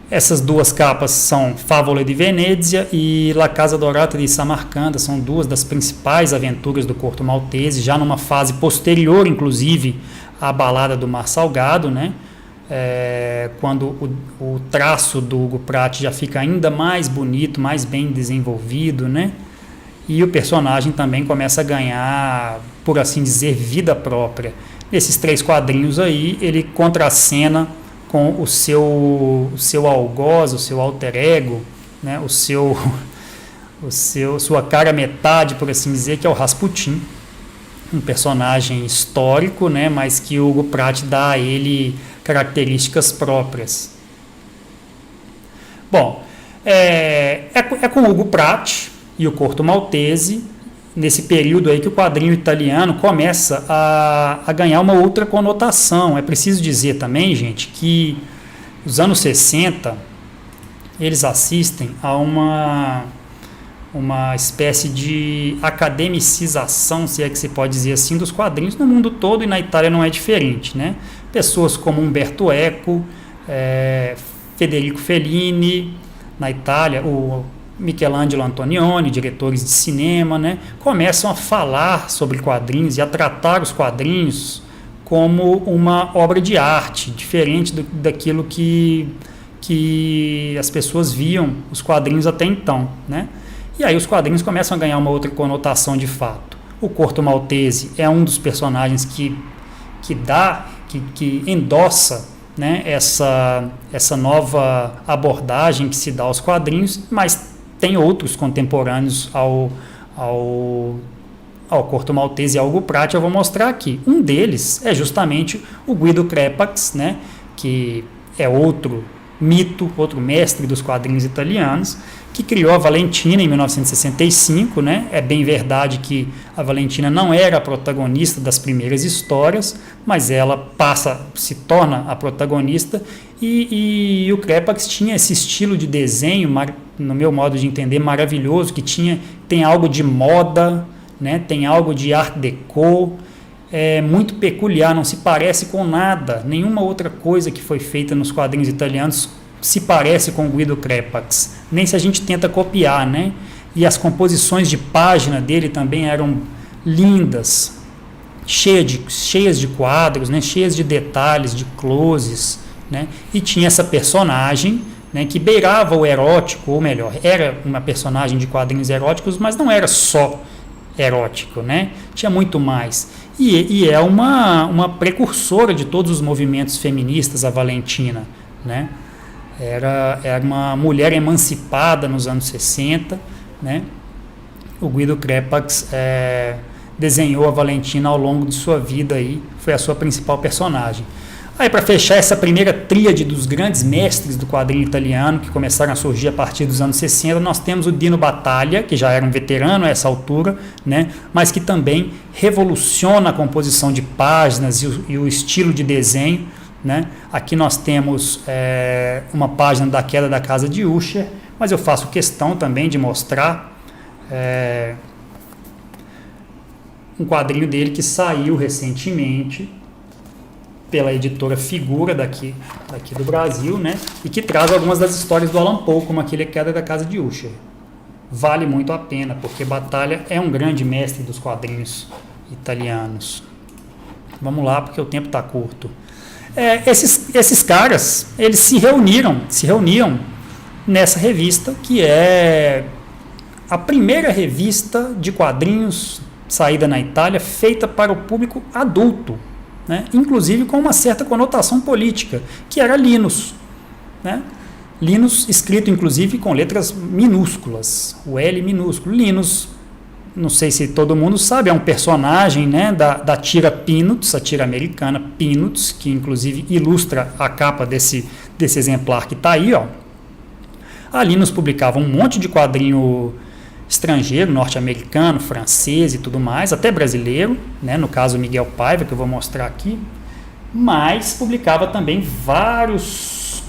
Essas duas capas são Favole di Venezia e La Casa Dorata di Samarcanda, são duas das principais aventuras do Corto Maltese, já numa fase posterior, inclusive, à Balada do Mar Salgado, né? Quando o traço do Hugo Pratt já fica ainda mais bonito, mais bem desenvolvido, né? E o personagem também começa a ganhar, por assim dizer, vida própria. Nesses 3 quadrinhos aí, ele contracena com o seu algoz, o seu alter ego, né? Sua cara metade, por assim dizer, que é o Rasputin, um personagem histórico, né? Mas que o Hugo Pratt dá a ele características próprias. Bom, é com o Hugo Pratt e o Corto Maltese, nesse período aí que o quadrinho italiano começa a ganhar uma outra conotação. É preciso dizer também, gente, que os anos 60, eles assistem a uma espécie de academicização, se é que se pode dizer assim, dos quadrinhos no mundo todo, e na Itália não é diferente, né? Pessoas como Umberto Eco, Federico Fellini, na Itália, o Michelangelo Antonioni, diretores de cinema, né, começam a falar sobre quadrinhos e a tratar os quadrinhos como uma obra de arte, diferente daquilo que as pessoas viam os quadrinhos até então, né? E aí os quadrinhos começam a ganhar uma outra conotação de fato. O Corto Maltese é um dos personagens que endossa, né, essa nova abordagem que se dá aos quadrinhos, mas tem outros contemporâneos ao Corto Maltese e ao Hugo Pratt. Eu vou mostrar aqui. Um deles é justamente o Guido Crepax, né, que é outro mito, outro mestre dos quadrinhos italianos, que criou a Valentina em 1965, né? É bem verdade que a Valentina não era a protagonista das primeiras histórias, mas ela se torna a protagonista, e o Crepax tinha esse estilo de desenho, no meu modo de entender, maravilhoso, que tem algo de moda, né? Tem algo de art déco, muito peculiar, não se parece com nada, nenhuma outra coisa que foi feita nos quadrinhos italianos se parece com o Guido Crepax, nem se a gente tenta copiar, né? E as composições de página dele também eram lindas, cheias de quadros, né? Cheias de detalhes, de closes, né? E tinha essa personagem, né, que beirava o erótico, ou melhor, era uma personagem de quadrinhos eróticos, mas não era só erótico, né? Tinha muito mais. E é uma precursora de todos os movimentos feministas, a Valentina, né? Era uma mulher emancipada nos anos 60, né? O Guido Crepax desenhou a Valentina ao longo de sua vida, aí, foi a sua principal personagem. Aí, para fechar essa primeira tríade dos grandes mestres do quadrinho italiano, que começaram a surgir a partir dos anos 60, nós temos o Dino Battaglia, que já era um veterano a essa altura, né, mas que também revoluciona a composição de páginas e o estilo de desenho, né? Aqui nós temos uma página da Queda da Casa de Usher, mas eu faço questão também de mostrar um quadrinho dele que saiu recentemente, pela editora Figura daqui do Brasil, né? E que traz algumas das histórias do Allan Poe, como aquele Queda da Casa de Usher. Vale muito a pena, porque Batalha é um grande mestre dos quadrinhos italianos. Vamos lá, porque o tempo está curto. Esses caras, eles se reuniam nessa revista, que é a primeira revista de quadrinhos saída na Itália, feita para o público adulto, né? Inclusive com uma certa conotação política, que era Linus, né? Linus escrito inclusive com letras minúsculas, o L minúsculo. Linus, não sei se todo mundo sabe, é um personagem, né, da tira Peanuts, a tira americana Peanuts, que inclusive ilustra a capa desse exemplar que está aí, ó. A Linus publicava um monte de quadrinho estrangeiro, norte-americano, francês e tudo mais, até brasileiro, né, no caso Miguel Paiva, que eu vou mostrar aqui, mas publicava também vários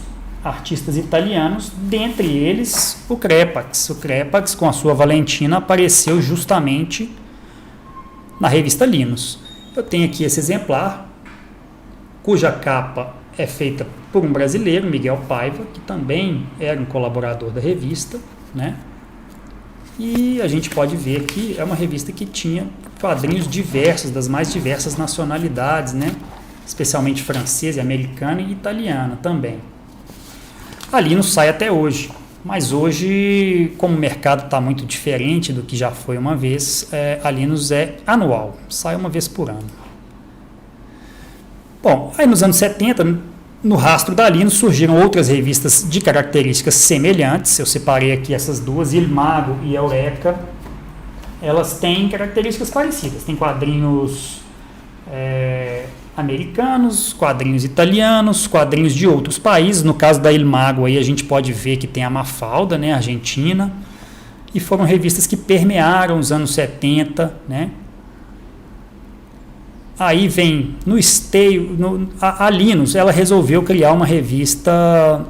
artistas italianos, dentre eles o Crepax. O Crepax, com a sua Valentina, apareceu justamente na revista Linus. Eu tenho aqui esse exemplar, cuja capa é feita por um brasileiro, Miguel Paiva, que também era um colaborador da revista, né? E a gente pode ver que é uma revista que tinha quadrinhos diversos, das mais diversas nacionalidades, né? Especialmente francesa, americana e italiana também. A Linus sai até hoje, mas hoje, como o mercado está muito diferente do que já foi uma vez, a Linus é anual, sai uma vez por ano. Bom, aí nos anos 70, no rastro da Linus, surgiram outras revistas de características semelhantes. Eu separei aqui essas duas, Il Mago e Eureka. Elas têm características parecidas, tem quadrinhos americanos, quadrinhos italianos, quadrinhos de outros países. No caso da Il Mago, aí a gente pode ver que tem a Mafalda, né, argentina, e foram revistas que permearam os anos 70, né? Aí vem no esteio, a Linus, ela resolveu criar uma revista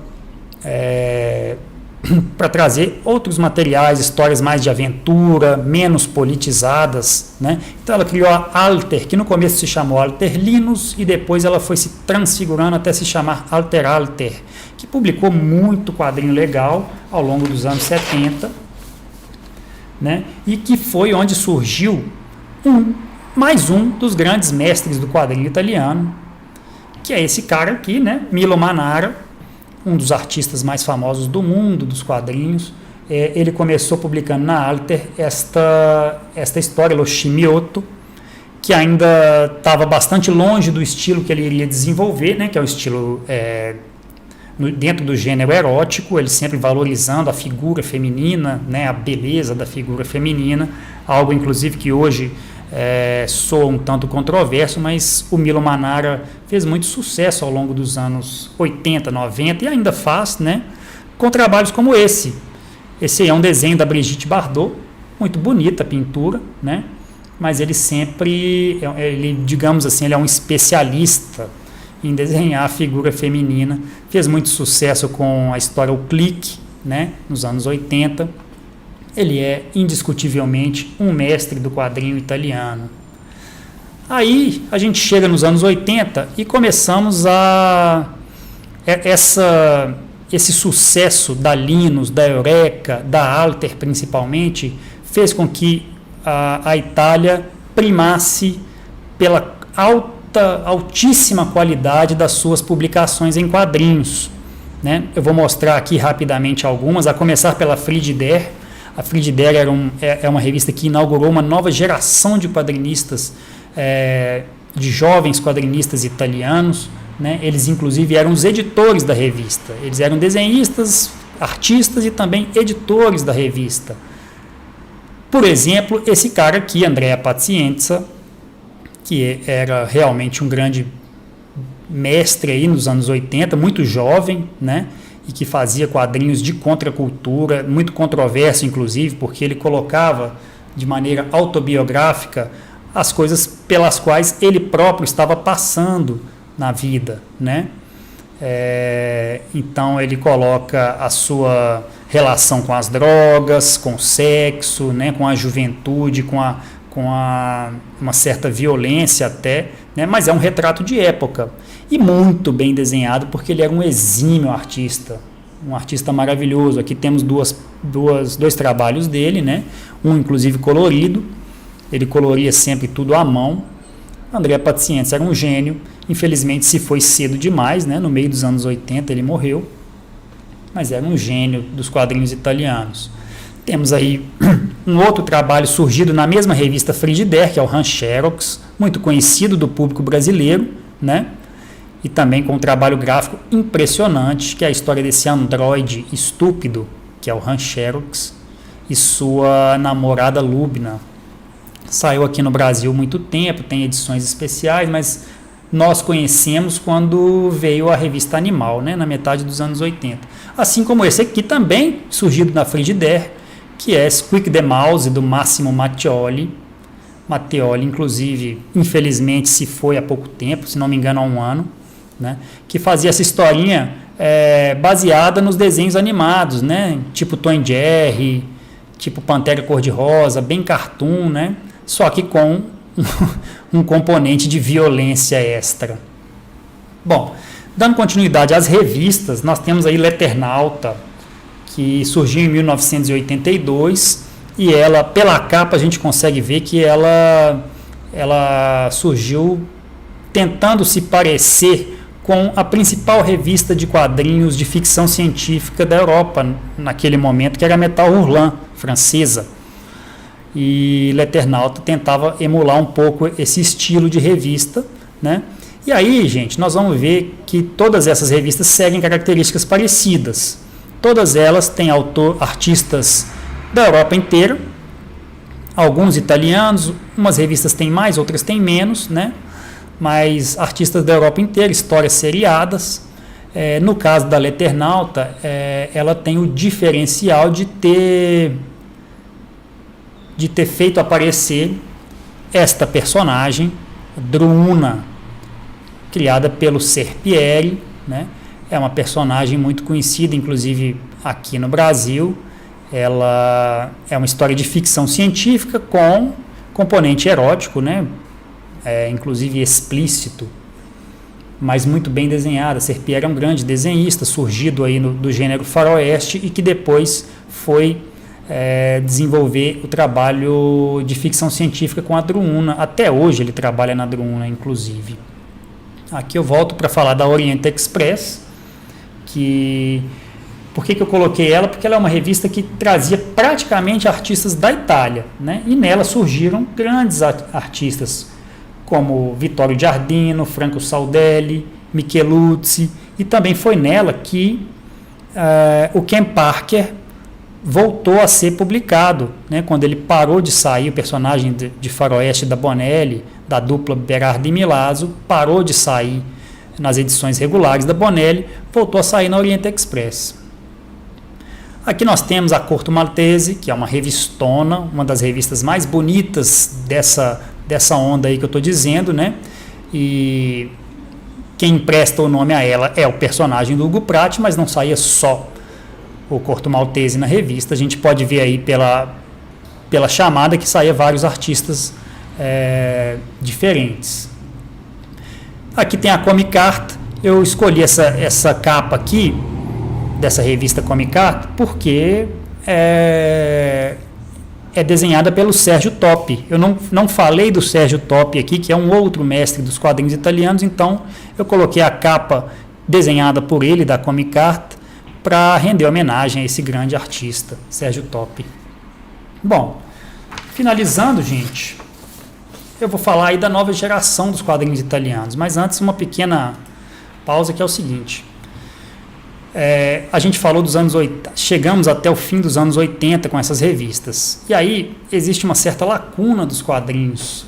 para trazer outros materiais, histórias mais de aventura, menos politizadas, né? Então ela criou a Alter, que no começo se chamou Alter Linus, e depois ela foi se transfigurando até se chamar Alter Alter, que publicou muito quadrinho legal ao longo dos anos 70, né? E que foi onde surgiu mais um dos grandes mestres do quadrinho italiano, que é esse cara aqui, né? Milo Manara, um dos artistas mais famosos do mundo dos quadrinhos. Ele começou publicando na Alter esta história, Lo Scimmiotto, que ainda estava bastante longe do estilo que ele iria desenvolver, né, que é o estilo dentro do gênero erótico, ele sempre valorizando a figura feminina, né, a beleza da figura feminina, algo inclusive que hoje soa um tanto controverso, mas o Milo Manara fez muito sucesso ao longo dos anos 80, 90 e ainda faz, né, com trabalhos como esse. Esse é um desenho da Brigitte Bardot, muito bonita a pintura, né, mas ele sempre, digamos assim, ele é um especialista em desenhar a figura feminina, fez muito sucesso com a história O Clique, né, nos anos 80. Ele é indiscutivelmente um mestre do quadrinho italiano. Aí a gente chega nos anos 80 e começamos esse sucesso da Linus, da Eureka, da Alter principalmente, fez com que a Itália primasse pela altíssima qualidade das suas publicações em quadrinhos, né? Eu vou mostrar aqui rapidamente algumas, a começar pela Frigidaire. A Frigidaire é uma revista que inaugurou uma nova geração de quadrinistas, de jovens quadrinistas italianos, né? Eles inclusive eram os editores da revista, eles eram desenhistas, artistas e também editores da revista. Por exemplo, esse cara aqui, Andrea Pazienza, que era realmente um grande mestre aí nos anos 80, muito jovem, né? E que fazia quadrinhos de contracultura, muito controverso inclusive, porque ele colocava de maneira autobiográfica as coisas pelas quais ele próprio estava passando na vida, né? Então ele coloca a sua relação com as drogas, com o sexo, né? Com a juventude, com uma certa violência até, né? Mas é um retrato de época e muito bem desenhado, porque ele era um exímio artista, um artista maravilhoso. Aqui temos dois trabalhos dele, né? Um inclusive colorido, ele coloria sempre tudo à mão. Andrea Pazienza era um gênio, infelizmente se foi cedo demais, né? No meio dos anos 80 ele morreu, mas era um gênio dos quadrinhos italianos. Temos aí um outro trabalho surgido na mesma revista Frigidaire, que é o Han Xerox, muito conhecido do público brasileiro, né? E também com um trabalho gráfico impressionante, que é a história desse androide estúpido, que é o Han Xerox, e sua namorada Lubna. Saiu aqui no Brasil há muito tempo, tem edições especiais, mas nós conhecemos quando veio a revista Animal, né? Na metade dos anos 80. Assim como esse aqui também, surgido na Frigidaire, que é Squeak the Mouse, do Massimo Matteoli. Matteoli, inclusive, infelizmente, se foi há pouco tempo, se não me engano, há um ano, né? Que fazia essa historinha baseada nos desenhos animados, né? Tipo Tom e Jerry, tipo Pantera Cor-de-Rosa, bem cartoon, né? Só que com um componente de violência extra. Bom, dando continuidade às revistas, nós temos aí Leternauta, que surgiu em 1982, e ela, pela capa, a gente consegue ver que ela surgiu tentando se parecer com a principal revista de quadrinhos de ficção científica da Europa naquele momento, que era a Metal Hurlant, francesa. E Leternauta tentava emular um pouco esse estilo de revista, né? E aí, gente, nós vamos ver que todas essas revistas seguem características parecidas. Todas elas têm artistas da Europa inteira, alguns italianos, umas revistas têm mais, outras têm menos, né? Mas artistas da Europa inteira, histórias seriadas. No caso da Leternauta, ela tem o diferencial de ter feito aparecer esta personagem, Druuna, criada pelo Serpieri, né? É uma personagem muito conhecida, inclusive aqui no Brasil. Ela é uma história de ficção científica com componente erótico, né? Inclusive explícito, mas muito bem desenhada. Serpieri é um grande desenhista, surgido aí do gênero faroeste, e que depois foi desenvolver o trabalho de ficção científica com a Druuna. Até hoje ele trabalha na Druuna, inclusive. Aqui eu volto para falar da Orient Express. Por que eu coloquei ela? Porque ela é uma revista que trazia praticamente artistas da Itália, né? E nela surgiram grandes artistas como Vittorio Giardino, Franco Saldelli, Micheluzzi, e também foi nela que o Ken Parker voltou a ser publicado, né? Quando ele parou de sair, o personagem de faroeste da Bonelli, da dupla Berardi e Milazzo, parou de sair nas edições regulares da Bonelli, voltou a sair na Orient Express. Aqui nós temos a Corto Maltese, que é uma revistona, uma das revistas mais bonitas dessa onda aí que eu estou dizendo, né? E quem empresta o nome a ela é o personagem do Hugo Pratt, mas não saía só o Corto Maltese na revista. A gente pode ver aí pela chamada que saía vários artistas diferentes. Aqui tem a Comic Art. Eu escolhi essa capa aqui dessa revista Comic Art porque é desenhada pelo Sérgio Toppi. Eu não falei do Sérgio Toppi aqui, que é um outro mestre dos quadrinhos italianos, então eu coloquei a capa desenhada por ele, da Comic Art, para render homenagem a esse grande artista, Sérgio Toppi. Bom, finalizando, gente, eu vou falar aí da nova geração dos quadrinhos italianos, mas antes uma pequena pausa, que é o seguinte. A gente falou dos anos 80, chegamos até o fim dos anos 80 com essas revistas, e aí existe uma certa lacuna dos quadrinhos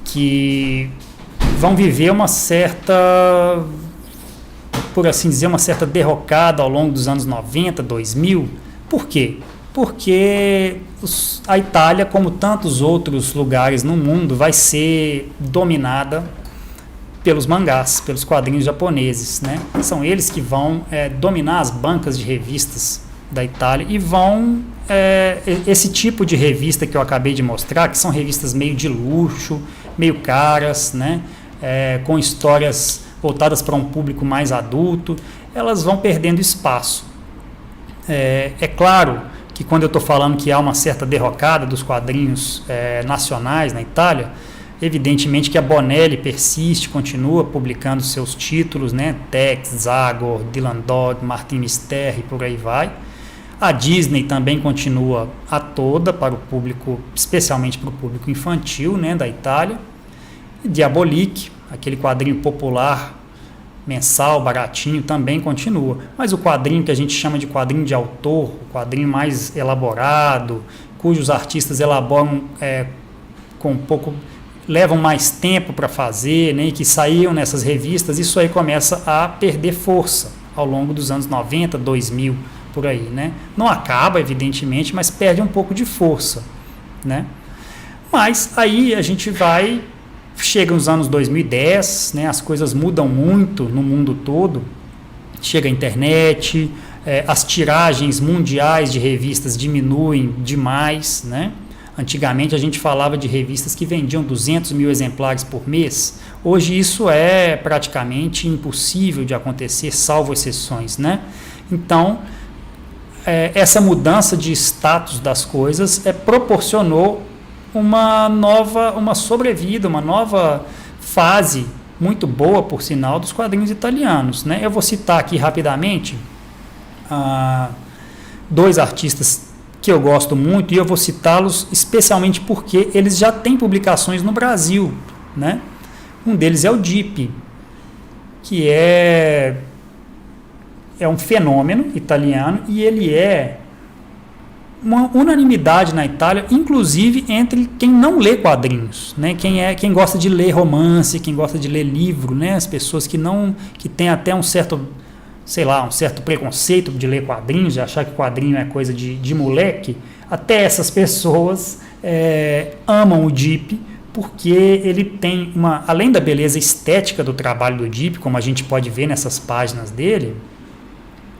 que vão viver uma certa, por assim dizer, uma certa derrocada ao longo dos anos 90, 2000. Por quê? Porque a Itália, como tantos outros lugares no mundo, vai ser dominada pelos mangás, pelos quadrinhos japoneses, né? São eles que vão dominar as bancas de revistas da Itália e vão esse tipo de revista que eu acabei de mostrar, que são revistas meio de luxo, meio caras, né, com histórias voltadas para um público mais adulto, elas vão perdendo espaço. É claro que quando eu estou falando que há uma certa derrocada dos quadrinhos nacionais na Itália, evidentemente que a Bonelli persiste, continua publicando seus títulos, né? Tex, Zagor, Dylan Dog, Martin Mister e por aí vai. A Disney também continua a toda para o público, especialmente para o público infantil, né, da Itália. E Diabolik, aquele quadrinho popular, mensal, baratinho, também continua. Mas o quadrinho que a gente chama de quadrinho de autor, o quadrinho mais elaborado, cujos artistas elaboram com um pouco... levam mais tempo para fazer, né, e que saíam nessas revistas, isso aí começa a perder força ao longo dos anos 90, 2000, por aí, né? Não acaba, evidentemente, mas perde um pouco de força, né? Mas aí a gente chega nos anos 2010, né, as coisas mudam muito no mundo todo, chega a internet, as tiragens mundiais de revistas diminuem demais, né? Antigamente a gente falava de revistas que vendiam 200 mil exemplares por mês. Hoje isso é praticamente impossível de acontecer, salvo exceções, né? Então, essa mudança de status das coisas proporcionou uma sobrevida, uma nova fase muito boa, por sinal, dos quadrinhos italianos, né? Eu vou citar aqui rapidamente dois artistas que eu gosto muito, e eu vou citá-los especialmente porque eles já têm publicações no Brasil, né? Um deles é o Dipi, que é um fenômeno italiano, e ele é uma unanimidade na Itália, inclusive entre quem não lê quadrinhos, né? Quem gosta de ler romance, quem gosta de ler livro, né? As pessoas que têm até um certo preconceito de ler quadrinhos, de achar que quadrinho é coisa de moleque, até essas pessoas amam o Dipi, porque ele tem além da beleza estética do trabalho do Dipi, como a gente pode ver nessas páginas dele,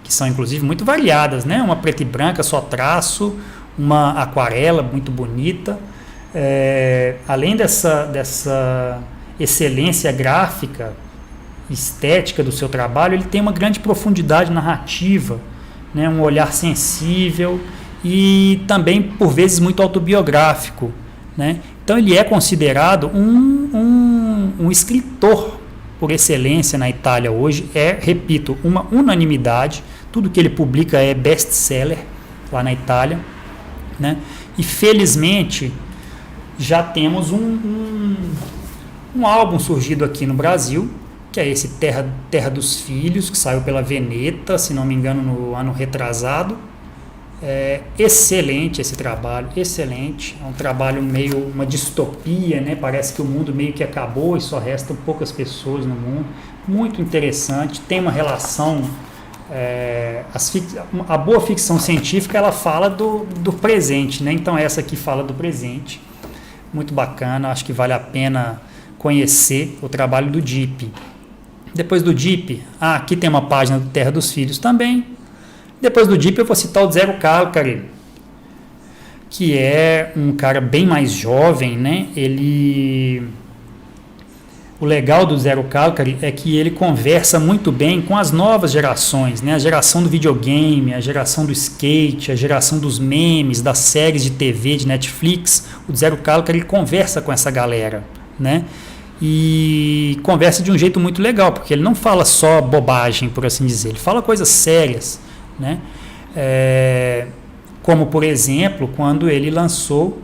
que são inclusive muito variadas, né? Uma preta e branca, só traço, uma aquarela muito bonita, além dessa excelência gráfica, estética do seu trabalho, ele tem uma grande profundidade narrativa, né? Um olhar sensível e também, por vezes, muito autobiográfico, né? Então ele é considerado um escritor por excelência na Itália hoje, repito, uma unanimidade, tudo que ele publica é best-seller lá na Itália, né? E felizmente já temos um álbum surgido aqui no Brasil, que é esse Terra dos Filhos, que saiu pela Veneta, se não me engano, no ano retrasado. Excelente esse trabalho, excelente. É um trabalho meio uma distopia, né? Parece que o mundo meio que acabou e só restam poucas pessoas no mundo. Muito interessante, tem uma relação... a boa ficção científica, ela fala do presente, né? Então essa aqui fala do presente. Muito bacana, acho que vale a pena conhecer o trabalho do Dipi. Depois do Dipi, aqui tem uma página do Terra dos Filhos também. Depois do Dipi eu vou citar o Zero Calcare, que é um cara bem mais jovem, né? O legal do Zero Calcare é que ele conversa muito bem com as novas gerações, né? A geração do videogame, a geração do skate, a geração dos memes, das séries de TV, de Netflix. O Zero Calcare, ele conversa com essa galera, né? E conversa de um jeito muito legal, porque ele não fala só bobagem, por assim dizer, ele fala coisas sérias, né? Como, por exemplo, quando ele lançou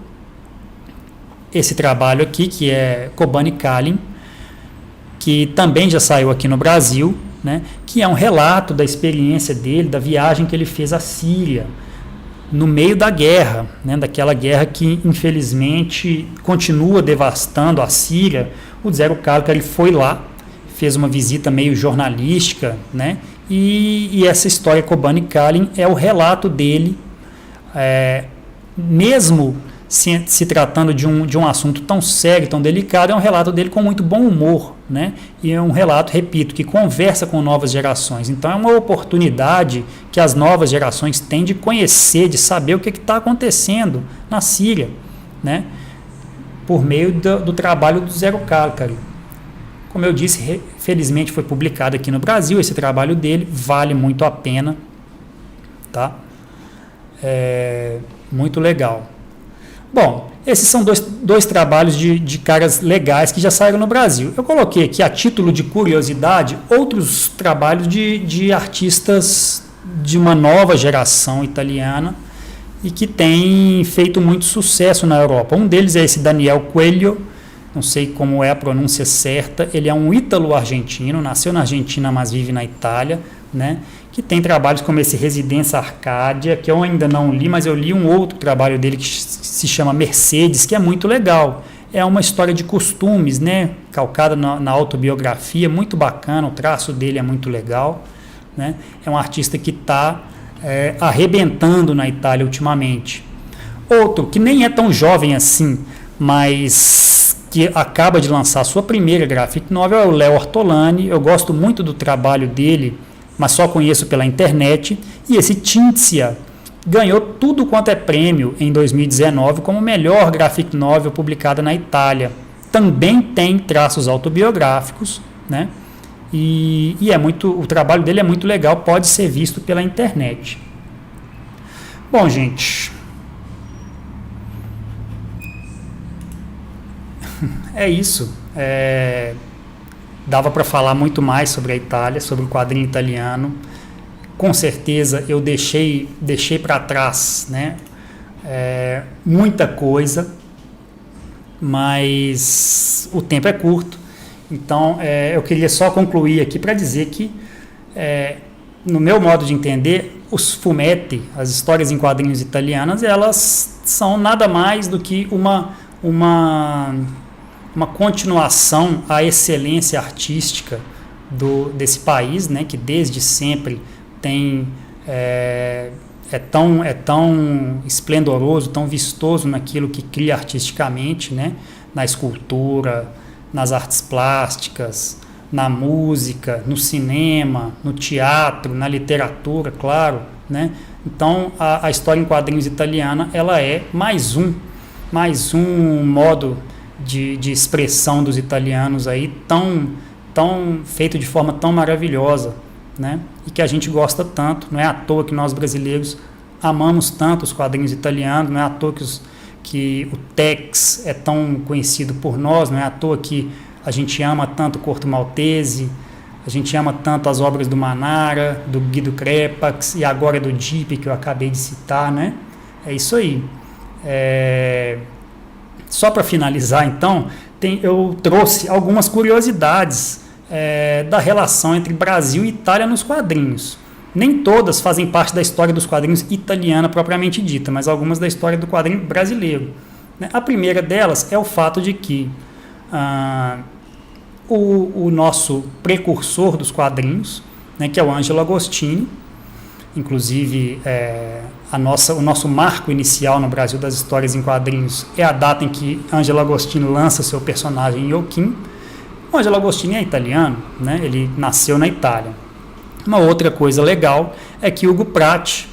esse trabalho aqui, que é Kobani Kalin, que também já saiu aqui no Brasil, né? Que é um relato da experiência dele, da viagem que ele fez à Síria, no meio da guerra, né? Daquela guerra que, infelizmente, continua devastando a Síria. O Zero Calcare, ele foi lá, fez uma visita meio jornalística, né? E essa história Kobani Kalin é o relato dele, mesmo se tratando de um assunto tão sério, tão delicado, é um relato dele com muito bom humor, né? E é um relato, repito, que conversa com novas gerações. Então é uma oportunidade que as novas gerações têm de conhecer, de saber o que está acontecendo na Síria, né? Por meio do trabalho do Zero Karkari. Como eu disse, felizmente foi publicado aqui no Brasil, esse trabalho dele vale muito a pena, tá? Muito legal. Bom, esses são dois trabalhos de caras legais que já saíram no Brasil. Eu coloquei aqui, a título de curiosidade, outros trabalhos de artistas de uma nova geração italiana e que tem feito muito sucesso na Europa. Um deles é esse Daniel Coelho, não sei como é a pronúncia certa, ele é um ítalo-argentino, nasceu na Argentina, mas vive na Itália, né? Que tem trabalhos como esse Residência Arcádia, que eu ainda não li, mas eu li um outro trabalho dele que se chama Mercedes, que é muito legal. É uma história de costumes, né? Calcada na autobiografia, muito bacana, o traço dele é muito legal, né? É um artista que está arrebentando na Itália ultimamente. Outro, que nem é tão jovem assim, mas que acaba de lançar sua primeira graphic novel, é o Léo Ortolani. Eu gosto muito do trabalho dele, mas só conheço pela internet, e esse Cinzia ganhou tudo quanto é prêmio em 2019 como melhor graphic novel publicada na Itália. Também tem traços autobiográficos, né? E o trabalho dele é muito legal, pode ser visto pela internet. Bom, gente, é isso. Dava para falar muito mais sobre a Itália, sobre o quadrinho italiano. Com certeza eu deixei para trás, né? Muita coisa, mas o tempo é curto. Então eu queria só concluir aqui para dizer que, no meu modo de entender, os fumetti, as histórias em quadrinhos italianas, elas são nada mais do que uma continuação à excelência artística desse país, né, que desde sempre é tão esplendoroso, tão vistoso naquilo que cria artisticamente, né, na escultura, nas artes plásticas, na música, no cinema, no teatro, na literatura, claro, né? Então a história em quadrinhos italiana, ela é mais um modo de expressão dos italianos aí, tão feito de forma tão maravilhosa, né? E que a gente gosta tanto. Não é à toa que nós brasileiros amamos tanto os quadrinhos italianos, não é à toa que o Tex é tão conhecido por nós, não é à toa que a gente ama tanto o Corto Maltese, a gente ama tanto as obras do Manara, do Guido Crepax e agora do Dipe, que eu acabei de citar, né? É isso aí. Só para finalizar, então, eu trouxe algumas curiosidades da relação entre Brasil e Itália nos quadrinhos. Nem todas fazem parte da história dos quadrinhos italiana propriamente dita, mas algumas da história do quadrinho brasileiro. A primeira delas é o fato de que o nosso precursor dos quadrinhos, né, que é o Angelo Agostini, inclusive o nosso marco inicial no Brasil das histórias em quadrinhos é a data em que Angelo Agostini lança seu personagem Joaquim. O Angelo Agostini é italiano, né? Ele nasceu na Itália. Uma outra coisa legal é que Ugo Pratt,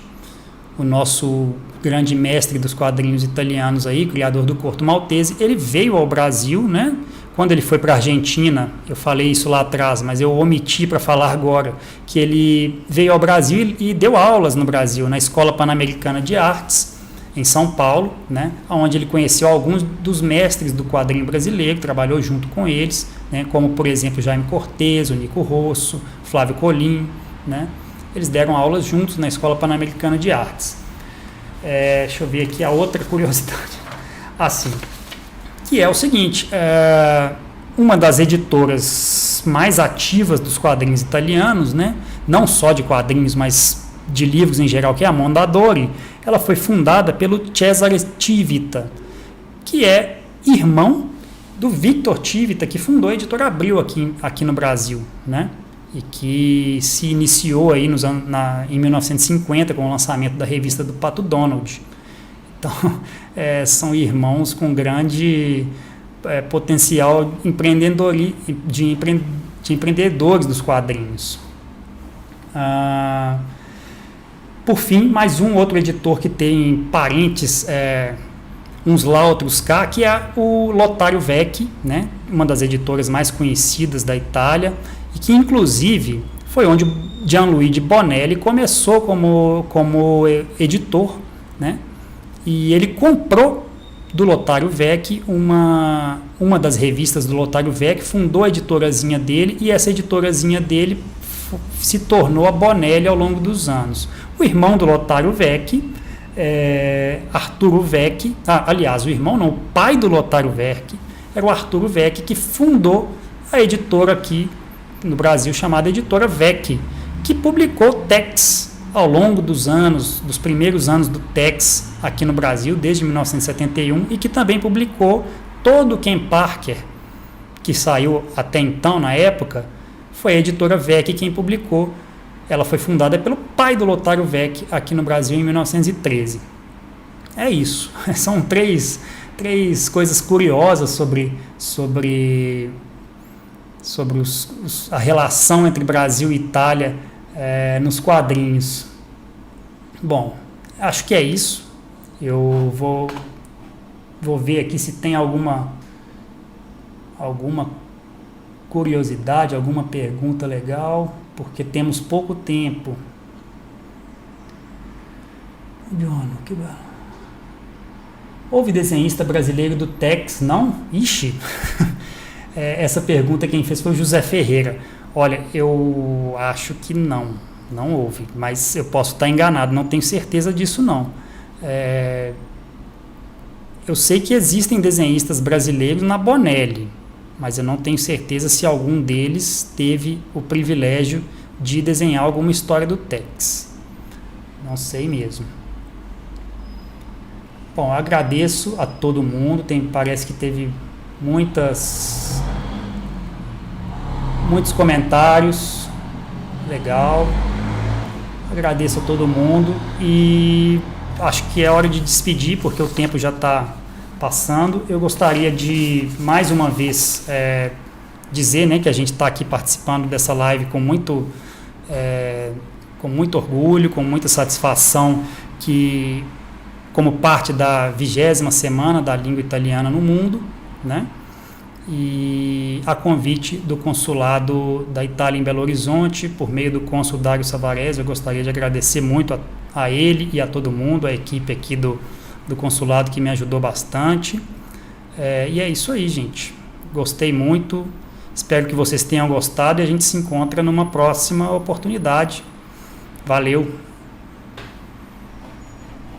o nosso grande mestre dos quadrinhos italianos aí, criador do Corto Maltese, ele veio ao Brasil, né? Quando ele foi para a Argentina, eu falei isso lá atrás, mas eu omiti para falar agora, que ele veio ao Brasil e deu aulas no Brasil, na Escola Pan-Americana de Artes, em São Paulo, né, onde ele conheceu alguns dos mestres do quadrinho brasileiro, trabalhou junto com eles, né, como, por exemplo, Jaime Cortez, o Nico Rosso, Flávio Colim, né, eles deram aulas juntos na Escola Pan-Americana de Artes. Deixa eu ver aqui a outra curiosidade. Assim, que é o seguinte, uma das editoras mais ativas dos quadrinhos italianos, né, não só de quadrinhos, mas de livros em geral, que é a Mondadori, ela foi fundada pelo Cesare Civita, que é irmão do Victor Civita, que fundou a editora Abril aqui no Brasil, né, e que se iniciou aí em 1950 com o lançamento da revista do Pato Donald. Então, são irmãos com grande potencial de empreendedores dos quadrinhos. Por fim, mais um outro editor que tem parentes, uns lá, outros cá, que é o Lotario Vecchi, né? Uma das editoras mais conhecidas da Itália, e que inclusive foi onde Gianluigi Bonelli começou como editor, né? E ele comprou do Lotario Vecchi uma das revistas do Lotario Vecchi, fundou a editorazinha dele, e essa editorazinha dele se tornou a Bonelli ao longo dos anos. O irmão do Lotario Vecchi, Arturo Vecchi, aliás, o irmão não, o pai do Lotario Vecchi era o Arturo Vecchi, que fundou a editora aqui no Brasil chamada Editora Vecchi, que publicou Tex ao longo dos anos, dos primeiros anos do Tex aqui no Brasil, desde 1971, e que também publicou todo o Ken Parker, que saiu até então, na época, foi a Editora Vecchi quem publicou. Ela foi fundada pelo pai do Lotario Vecchi aqui no Brasil em 1913. É isso. São três coisas curiosas sobre a relação entre Brasil e Itália nos quadrinhos. Bom, acho que é isso. Eu vou ver aqui se tem alguma curiosidade, alguma pergunta legal, porque temos pouco tempo. Houve desenhista brasileiro do Tex? Não? Ixi! Essa pergunta quem fez foi o José Ferreira. Olha, eu acho que não houve, mas eu posso estar enganado, não tenho certeza disso não. Eu sei que existem desenhistas brasileiros na Bonelli, mas eu não tenho certeza se algum deles teve o privilégio de desenhar alguma história do Tex. Não sei mesmo. Bom, agradeço a todo mundo, parece que teve muitos comentários, legal. Agradeço a todo mundo e acho que é hora de despedir, porque o tempo já está passando. Eu gostaria de, mais uma vez, dizer, né, que a gente está aqui participando dessa live com muito orgulho, com muita satisfação, que como parte da 20ª semana da língua italiana no mundo, né? E a convite do Consulado da Itália em Belo Horizonte, por meio do cônsul Dario Savarese. Eu gostaria de agradecer muito a ele e a todo mundo, a equipe aqui do consulado que me ajudou bastante. E é isso aí, gente. Gostei muito, espero que vocês tenham gostado e a gente se encontra numa próxima oportunidade. Valeu!